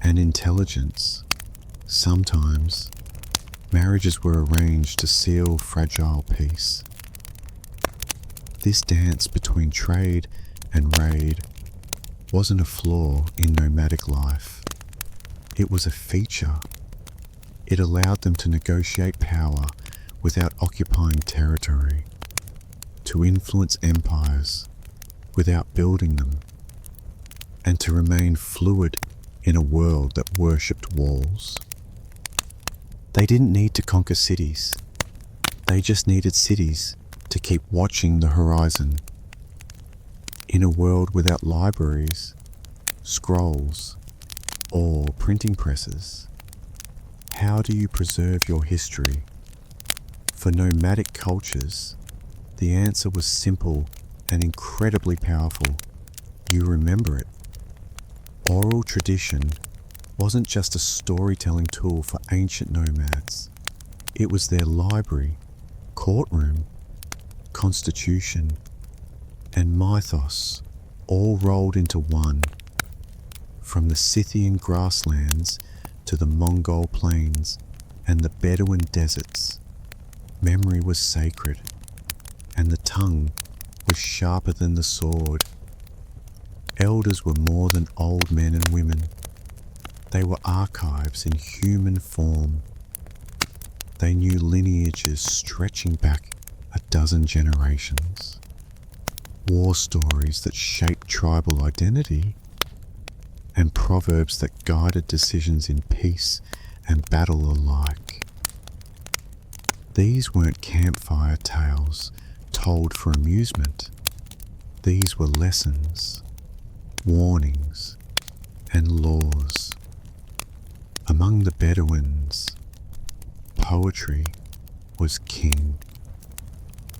and intelligence. Sometimes, marriages were arranged to seal fragile peace. This dance between trade and raid wasn't a flaw in nomadic life. It was a feature. It allowed them to negotiate power without occupying territory, to influence empires without building them, and to remain fluid in a world that worshipped walls. They didn't need to conquer cities. They just needed cities to keep watching the horizon. In a world without libraries, scrolls, or printing presses, how do you preserve your history? For nomadic cultures, the answer was simple and incredibly powerful. You remember it. Oral tradition wasn't just a storytelling tool for ancient nomads. It was their library, courtroom, constitution, and mythos all rolled into one. From the Scythian grasslands to the Mongol plains and the Bedouin deserts, memory was sacred, and the tongue was sharper than the sword. Elders were more than old men and women. They were archives in human form. They knew lineages stretching back a dozen generations, war stories that shaped tribal identity, and proverbs that guided decisions in peace and battle alike. These weren't campfire tales told for amusement. These were lessons, warnings, and laws. Among the Bedouins, poetry was king.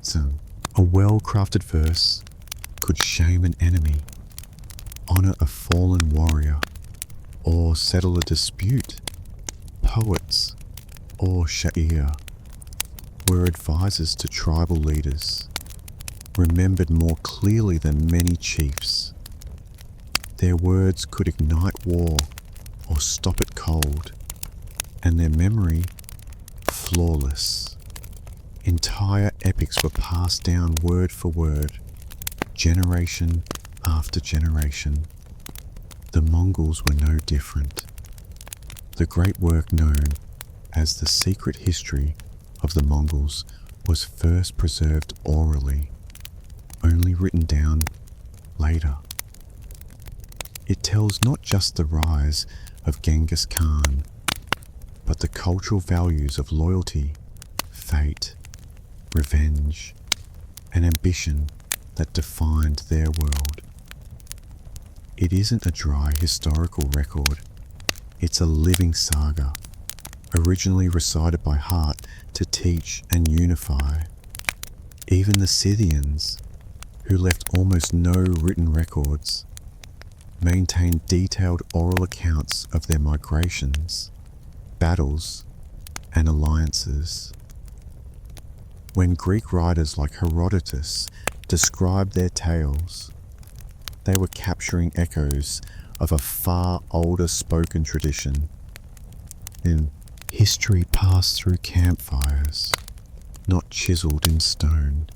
So, a well-crafted verse could shame an enemy, honor a fallen warrior, or settle a dispute. Poets, or sha'ir, were advisors to tribal leaders, remembered more clearly than many chiefs. Their words could ignite war or stop it cold, and their memory flawless. Entire epics were passed down word for word, generation after generation. The Mongols were no different. The great work known as the Secret History of the Mongols was first preserved orally, only written down later. It tells not just the rise of Genghis Khan, but the cultural values of loyalty, fate, revenge, and ambition that defined their world. It isn't a dry historical record, it's a living saga, originally recited by heart to teach and unify. Even the Scythians, who left almost no written records, maintained detailed oral accounts of their migrations, battles, and alliances. When Greek writers like Herodotus described their tales, they were capturing echoes of a far older spoken tradition. In history passed through campfires, not chiseled in stone.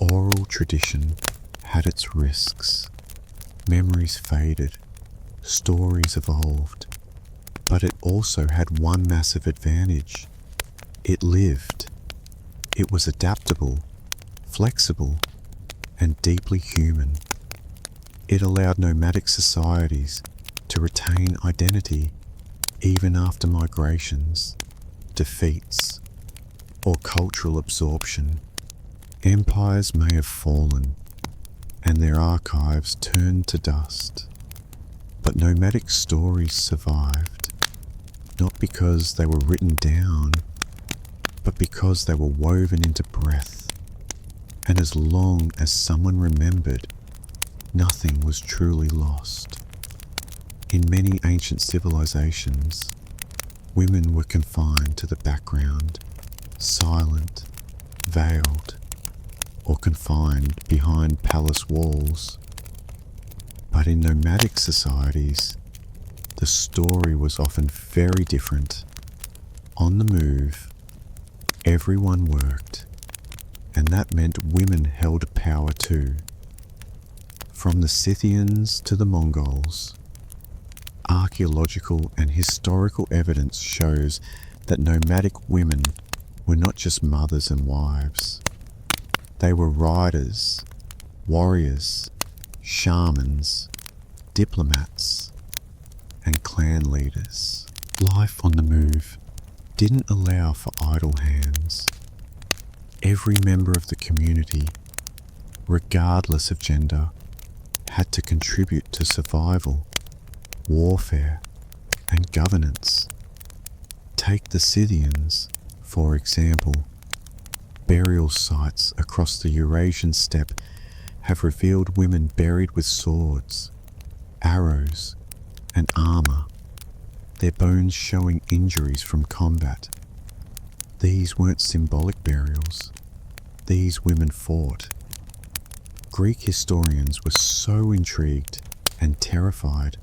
oral tradition had its risks. Memories faded, stories evolved, but it also had one massive advantage. It lived. It was adaptable, flexible, and deeply human. It allowed nomadic societies to retain identity even after migrations, defeats, or cultural absorption. Empires may have fallen, and their archives turned to dust, but nomadic stories survived, not because they were written down, but because they were woven into breath. And as long as someone remembered, nothing was truly lost. In many ancient civilizations, women were confined to the background, silent, veiled, or confined behind palace walls. But in nomadic societies, the story was often very different. On the move, everyone worked, and that meant women held power too. From the Scythians to the Mongols, archaeological and historical evidence shows that nomadic women were not just mothers and wives. They were riders, warriors, shamans, diplomats, and clan leaders. Life on the move didn't allow for idle hands. Every member of the community, regardless of gender, had to contribute to survival, warfare, and governance. Take the Scythians, for example. Burial sites across the Eurasian steppe have revealed women buried with swords, arrows, and armor, their bones showing injuries from combat. These weren't symbolic burials. These women fought. Greek historians were so intrigued and terrified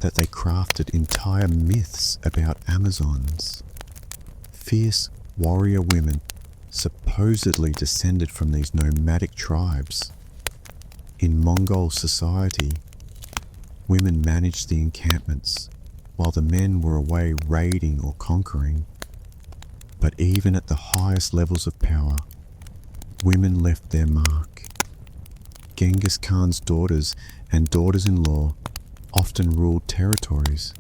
that they crafted entire myths about Amazons, fierce warrior women supposedly descended from these nomadic tribes. In Mongol society, women managed the encampments while the men were away raiding or conquering. But even at the highest levels of power, women left their mark. Genghis Khan's daughters and daughters-in-law often ruled territories,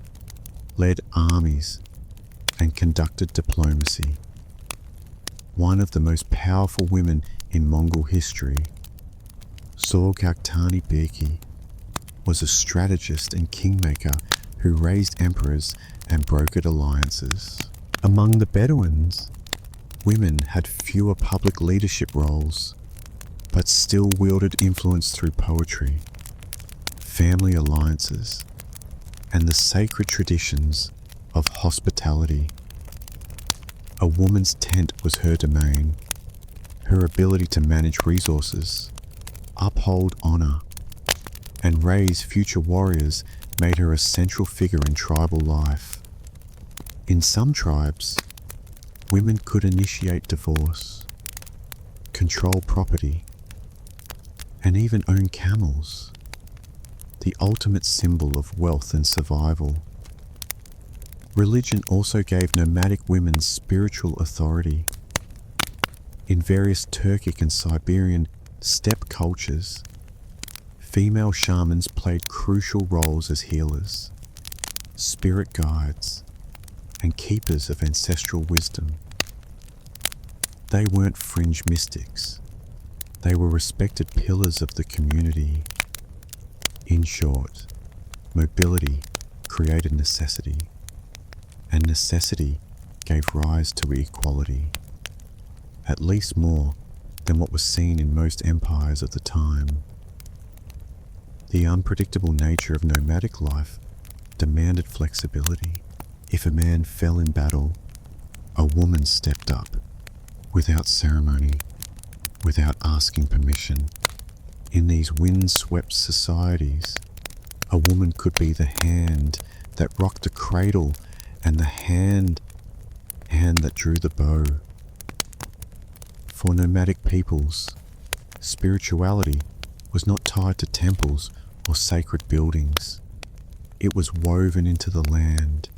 led armies, and conducted diplomacy. One of the most powerful women in Mongol history, Sorghaghtani Beki, was a strategist and kingmaker who raised emperors and brokered alliances. Among the Bedouins, women had fewer public leadership roles, but still wielded influence through poetry, family alliances, and the sacred traditions of hospitality. A woman's tent was her domain. Her ability to manage resources, uphold honor, and raise future warriors made her a central figure in tribal life. In some tribes, women could initiate divorce, control property, and even own camels, the ultimate symbol of wealth and survival. Religion also gave nomadic women spiritual authority. In various Turkic and Siberian steppe cultures, female shamans played crucial roles as healers, spirit guides, and keepers of ancestral wisdom. They weren't fringe mystics. They were respected pillars of the community. In short, mobility created necessity, and necessity gave rise to equality, at least more than what was seen in most empires of the time. The unpredictable nature of nomadic life demanded flexibility. If a man fell in battle, a woman stepped up, without ceremony, without asking permission. In these wind-swept societies, a woman could be the hand that rocked the cradle and the hand that drew the bow. For nomadic peoples, Spirituality was not tied to temples or sacred buildings. It was woven into the land,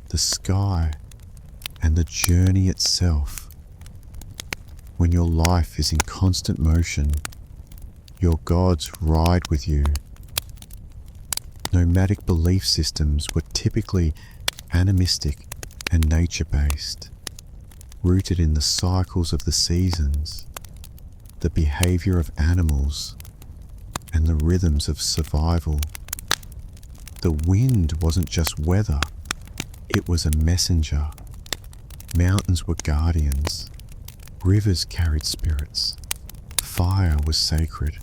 the sky, and the journey itself. When your life is in constant motion, your gods ride with you. Nomadic belief systems were typically animistic and nature-based, rooted in the cycles of the seasons, the behavior of animals, and the rhythms of survival. The wind wasn't just weather, it was a messenger. Mountains were guardians, rivers carried spirits, fire was sacred,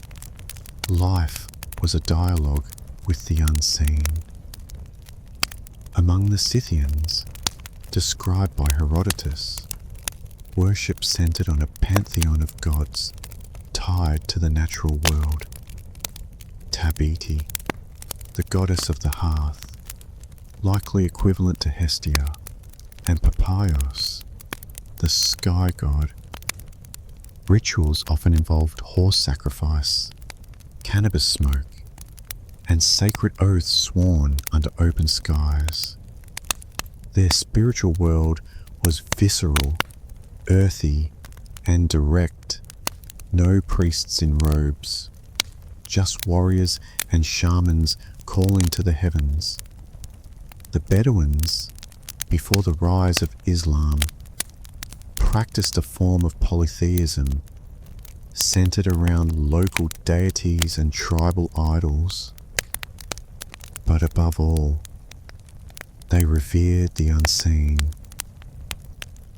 life was a dialogue with the unseen. Among the Scythians, described by Herodotus, worship centered on a pantheon of gods tied to the natural world. Tabete, the goddess of the hearth, likely equivalent to Hestia, and Papaios, the sky god. Rituals often involved horse sacrifice, cannabis smoke, and sacred oaths sworn under open skies. Their spiritual world was visceral, earthy, and direct. No priests in robes, just warriors and shamans calling to the heavens. The Bedouins, before the rise of Islam, practiced a form of polytheism centered around local deities and tribal idols. But above all, they revered the unseen,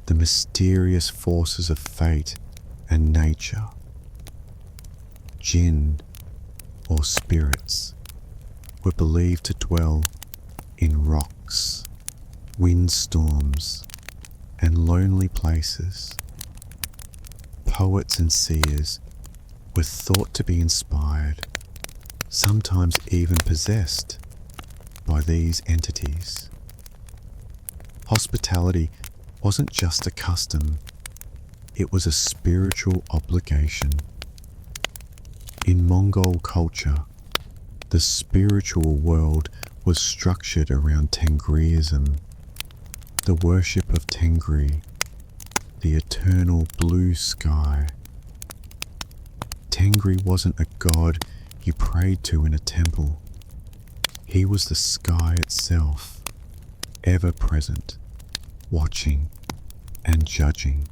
the mysterious forces of fate and nature. Jinn, or spirits, were believed to dwell in rocks, windstorms, and lonely places. Poets and seers were thought to be inspired, sometimes even possessed, by these entities. Hospitality wasn't just a custom, it was a spiritual obligation. In Mongol culture, the spiritual world was structured around Tengriism, the worship of Tengri, the eternal blue sky. Tengri wasn't a god you prayed to in a temple. He was the sky itself, ever present, watching and judging.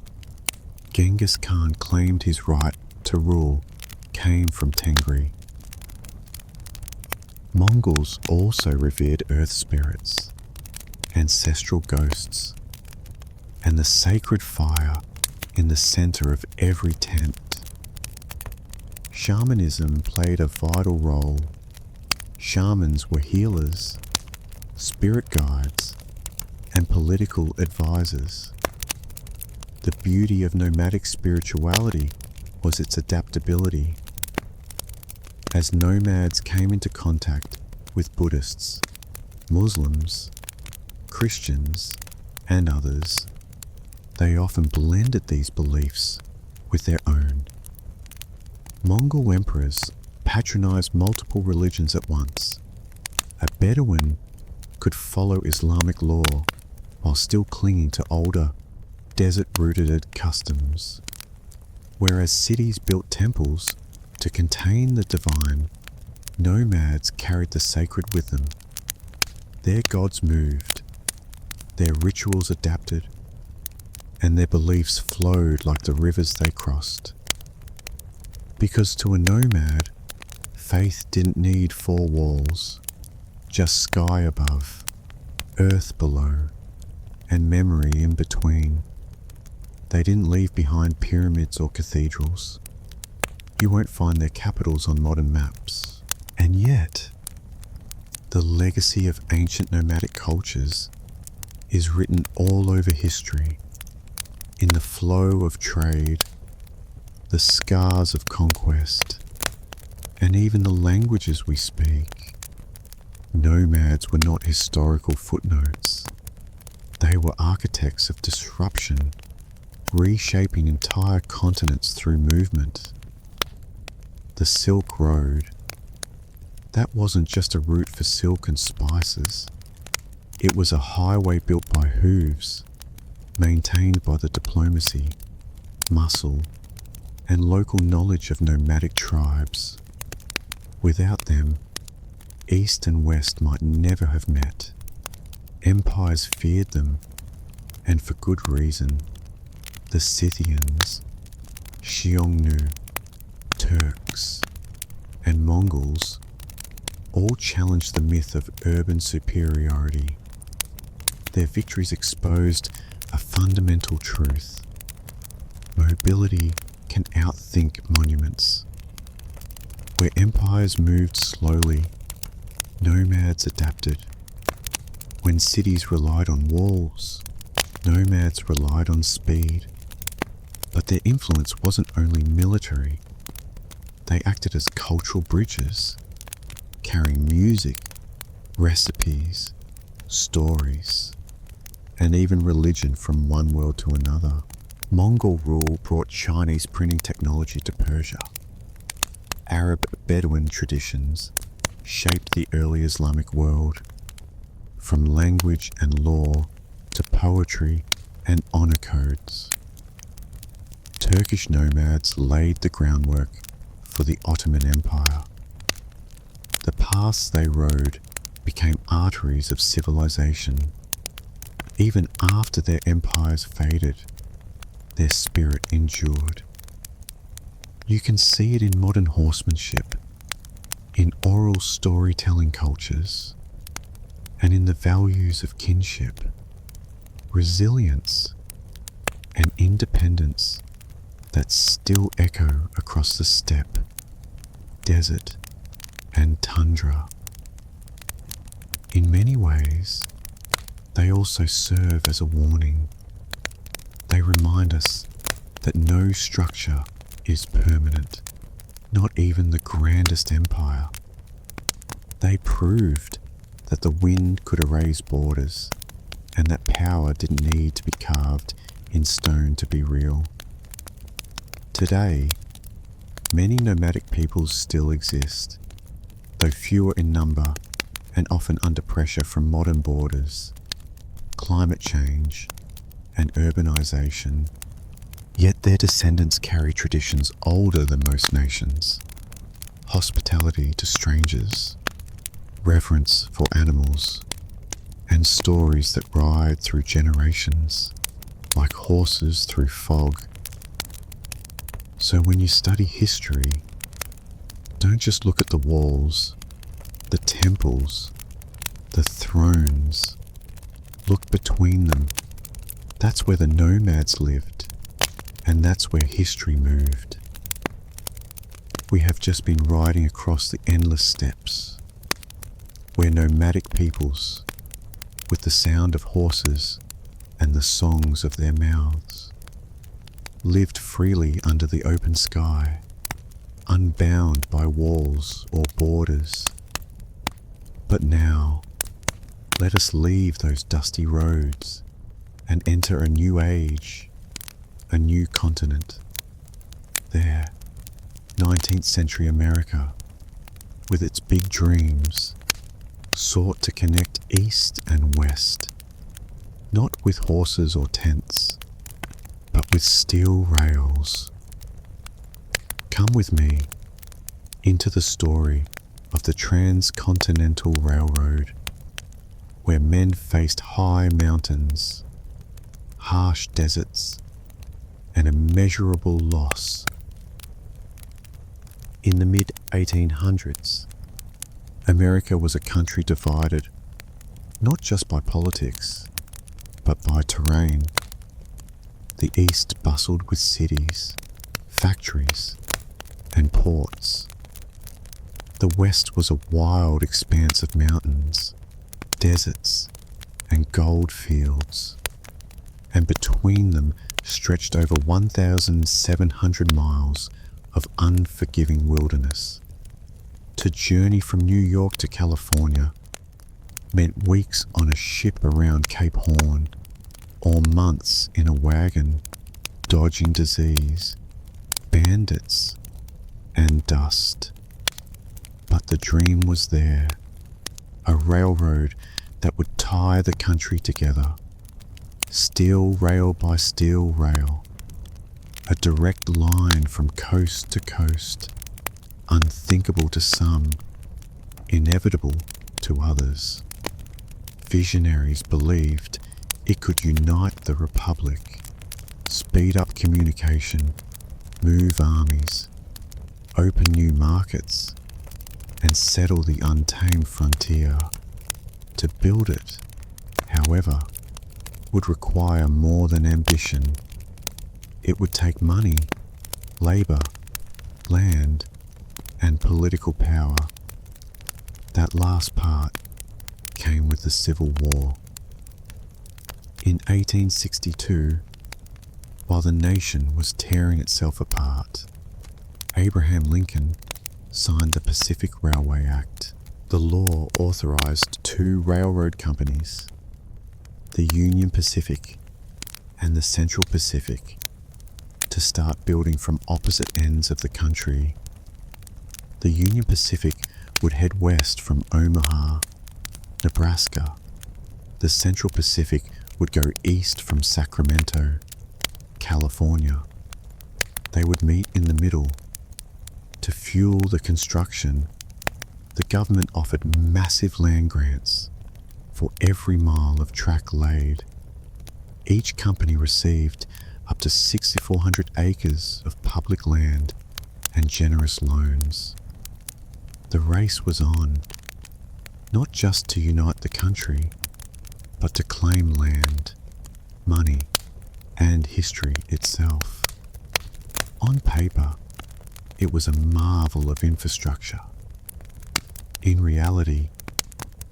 Genghis Khan claimed his right to rule came from Tengri. Mongols also revered earth spirits, ancestral ghosts, and the sacred fire in the center of every tent. Shamanism played a vital role. Shamans were healers, spirit guides, and political advisors. The beauty of nomadic spirituality was its adaptability. As nomads came into contact with Buddhists, Muslims, Christians, and others, they often blended these beliefs with their own. Mongol emperors patronized multiple religions at once. A Bedouin could follow Islamic law while still clinging to older, desert-rooted customs. Whereas cities built temples to contain the divine, nomads carried the sacred with them. Their gods moved, their rituals adapted, and their beliefs flowed like the rivers they crossed. Because to a nomad, faith didn't need four walls, just sky above, earth below, and memory in between. They didn't leave behind pyramids or cathedrals. You won't find their capitals on modern maps. And yet, the legacy of ancient nomadic cultures is written all over history, in the flow of trade, the scars of conquest, and even the languages we speak. Nomads were not historical footnotes. They were architects of disruption, reshaping entire continents through movement. The Silk Road. That wasn't just a route for silk and spices. It was a highway built by hooves, maintained by the diplomacy, muscle, and local knowledge of nomadic tribes. Without them, East and West might never have met. Empires feared them, and for good reason. The Scythians, Xiongnu, Turks, and Mongols all challenged the myth of urban superiority. Their victories exposed a fundamental truth. Mobility can outthink monuments. Where empires moved slowly, nomads adapted. When cities relied on walls, nomads relied on speed. But their influence wasn't only military. They acted as cultural bridges, carrying music, recipes, stories, and even religion from one world to another. Mongol rule brought Chinese printing technology to Persia. Arab Bedouin traditions shaped the early Islamic world, from language and law to poetry and honor codes. Turkish nomads laid the groundwork for the Ottoman Empire. The paths they rode became arteries of civilization. Even after their empires faded, their spirit endured. You can see it in modern horsemanship, in oral storytelling cultures, and in the values of kinship, resilience, and independence that still echo across the steppe, desert, and tundra. In many ways, they also serve as a warning. They remind us that no structure is permanent, not even the grandest empire. They proved that the wind could erase borders, and that power didn't need to be carved in stone to be real. Today, many nomadic peoples still exist, though fewer in number and often under pressure from modern borders, climate change, and urbanization. Yet their descendants carry traditions older than most nations: hospitality to strangers, reverence for animals, and stories that ride through generations, like horses through fog. So when you study history, don't just look at the walls, the temples, the thrones. Look between them. That's where the nomads lived, and that's where history moved. We have just been riding across the endless steppes, where nomadic peoples, with the sound of horses and the songs of their mouths, lived freely under the open sky, unbound by walls or borders. But now, let us leave those dusty roads and enter a new age, a new continent. There, 19th century America, with its big dreams, sought to connect east and west, not with horses or tents, but with steel rails. Come with me into the story of the Transcontinental Railroad, where men faced high mountains, harsh deserts, and immeasurable loss. In the mid-1800s, America was a country divided not just by politics, but by terrain. The East bustled with cities, factories, and ports. The West was a wild expanse of mountains, deserts, and gold fields, and between them stretched over 1,700 miles of unforgiving wilderness. To journey from New York to California meant weeks on a ship around Cape Horn, or months in a wagon, dodging disease, bandits, and dust. But the dream was there, a railroad that would tie the country together, steel rail by steel rail, a direct line from coast to coast, unthinkable to some, inevitable to others. Visionaries believed it could unite the Republic, speed up communication, move armies, open new markets, and settle the untamed frontier. To build it, however, would require more than ambition. It would take money, labour, land, and political power. That last part came with the Civil War. In 1862, while the nation was tearing itself apart, Abraham Lincoln signed the Pacific Railway Act. The law authorized two railroad companies, the Union Pacific and the Central Pacific, to start building from opposite ends of the country. The Union Pacific would head west from Omaha, Nebraska. The Central Pacific would go east from Sacramento, California. They would meet in the middle. To fuel the construction, the government offered massive land grants for every mile of track laid. Each company received up to 6,400 acres of public land and generous loans. The race was on, not just to unite the country, but to claim land, money, and history itself. On paper, it was a marvel of infrastructure. In reality,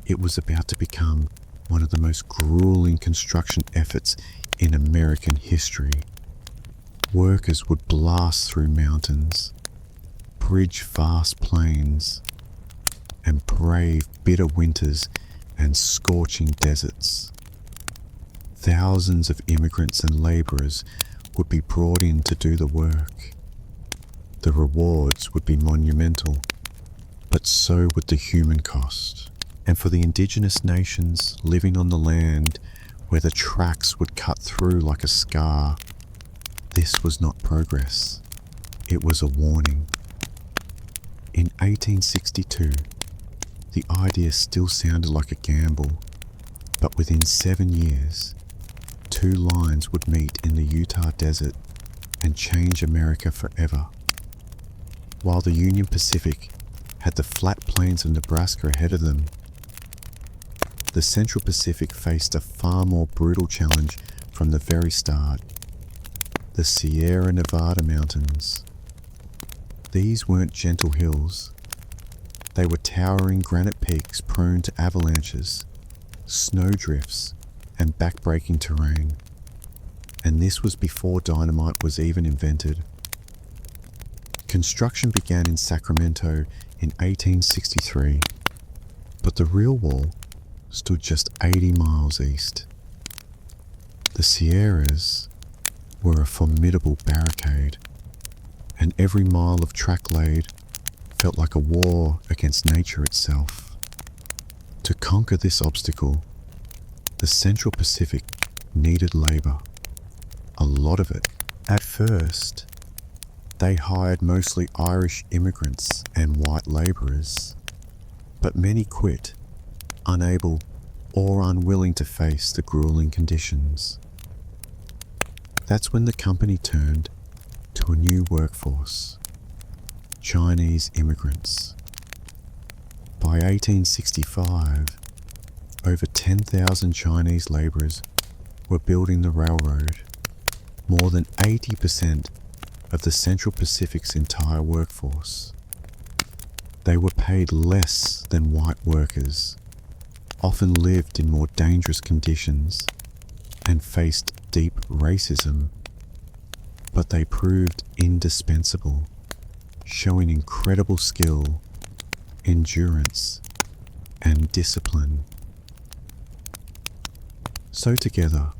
it was about to become one of the most grueling construction efforts in American history. Workers would blast through mountains, bridge vast plains, and brave bitter winters and scorching deserts. Thousands of immigrants and labourers would be brought in to do the work. The rewards would be monumental, but so would the human cost. And for the indigenous nations living on the land where the tracks would cut through like a scar, this was not progress. It was a warning. In 1862, the idea still sounded like a gamble, but within 7 years, two lines would meet in the Utah desert and change America forever. While the Union Pacific had the flat plains of Nebraska ahead of them, the Central Pacific faced a far more brutal challenge from the very start: the Sierra Nevada mountains. These weren't gentle hills. They were towering granite peaks prone to avalanches, snowdrifts, and backbreaking terrain. And this was before dynamite was even invented. Construction began in Sacramento in 1863, but the real wall stood just 80 miles east. The Sierras were a formidable barricade, and every mile of track laid felt like a war against nature itself. To conquer this obstacle, the Central Pacific needed labour, a lot of it. At first, they hired mostly Irish immigrants and white labourers, but many quit, unable or unwilling to face the grueling conditions. That's when the company turned to a new workforce: Chinese immigrants. By 1865, over 10,000 Chinese labourers were building the railroad, more than 80% of the Central Pacific's entire workforce. They were paid less than white workers, often lived in more dangerous conditions, and faced deep racism, but they proved indispensable, showing incredible skill, endurance, and discipline. So together,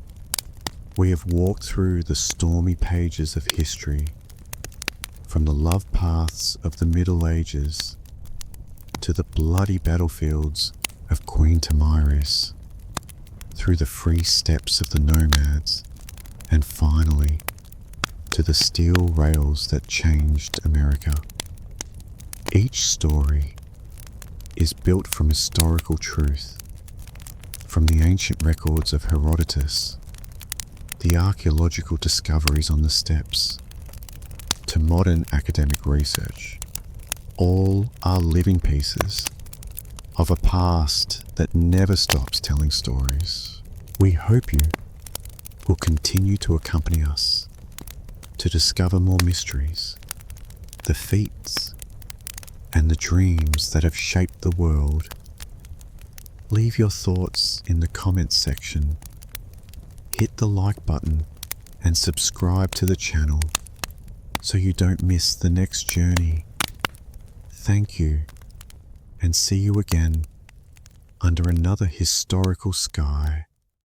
we have walked through the stormy pages of history, From the love paths of the Middle Ages to the bloody battlefields of Queen Tamiris, through the free steppes of the nomads, and finally to the steel rails that changed America. Each story is built from historical truth, from the ancient records of Herodotus, the archaeological discoveries on the steppes, to modern academic research. All are living pieces of a past that never stops telling stories. We hope you will continue to accompany us to discover more mysteries, the feats, and the dreams that have shaped the world. Leave your thoughts in the comments section. Hit the like button and subscribe to the channel so you don't miss the next journey. Thank you, and see you again under another historical sky.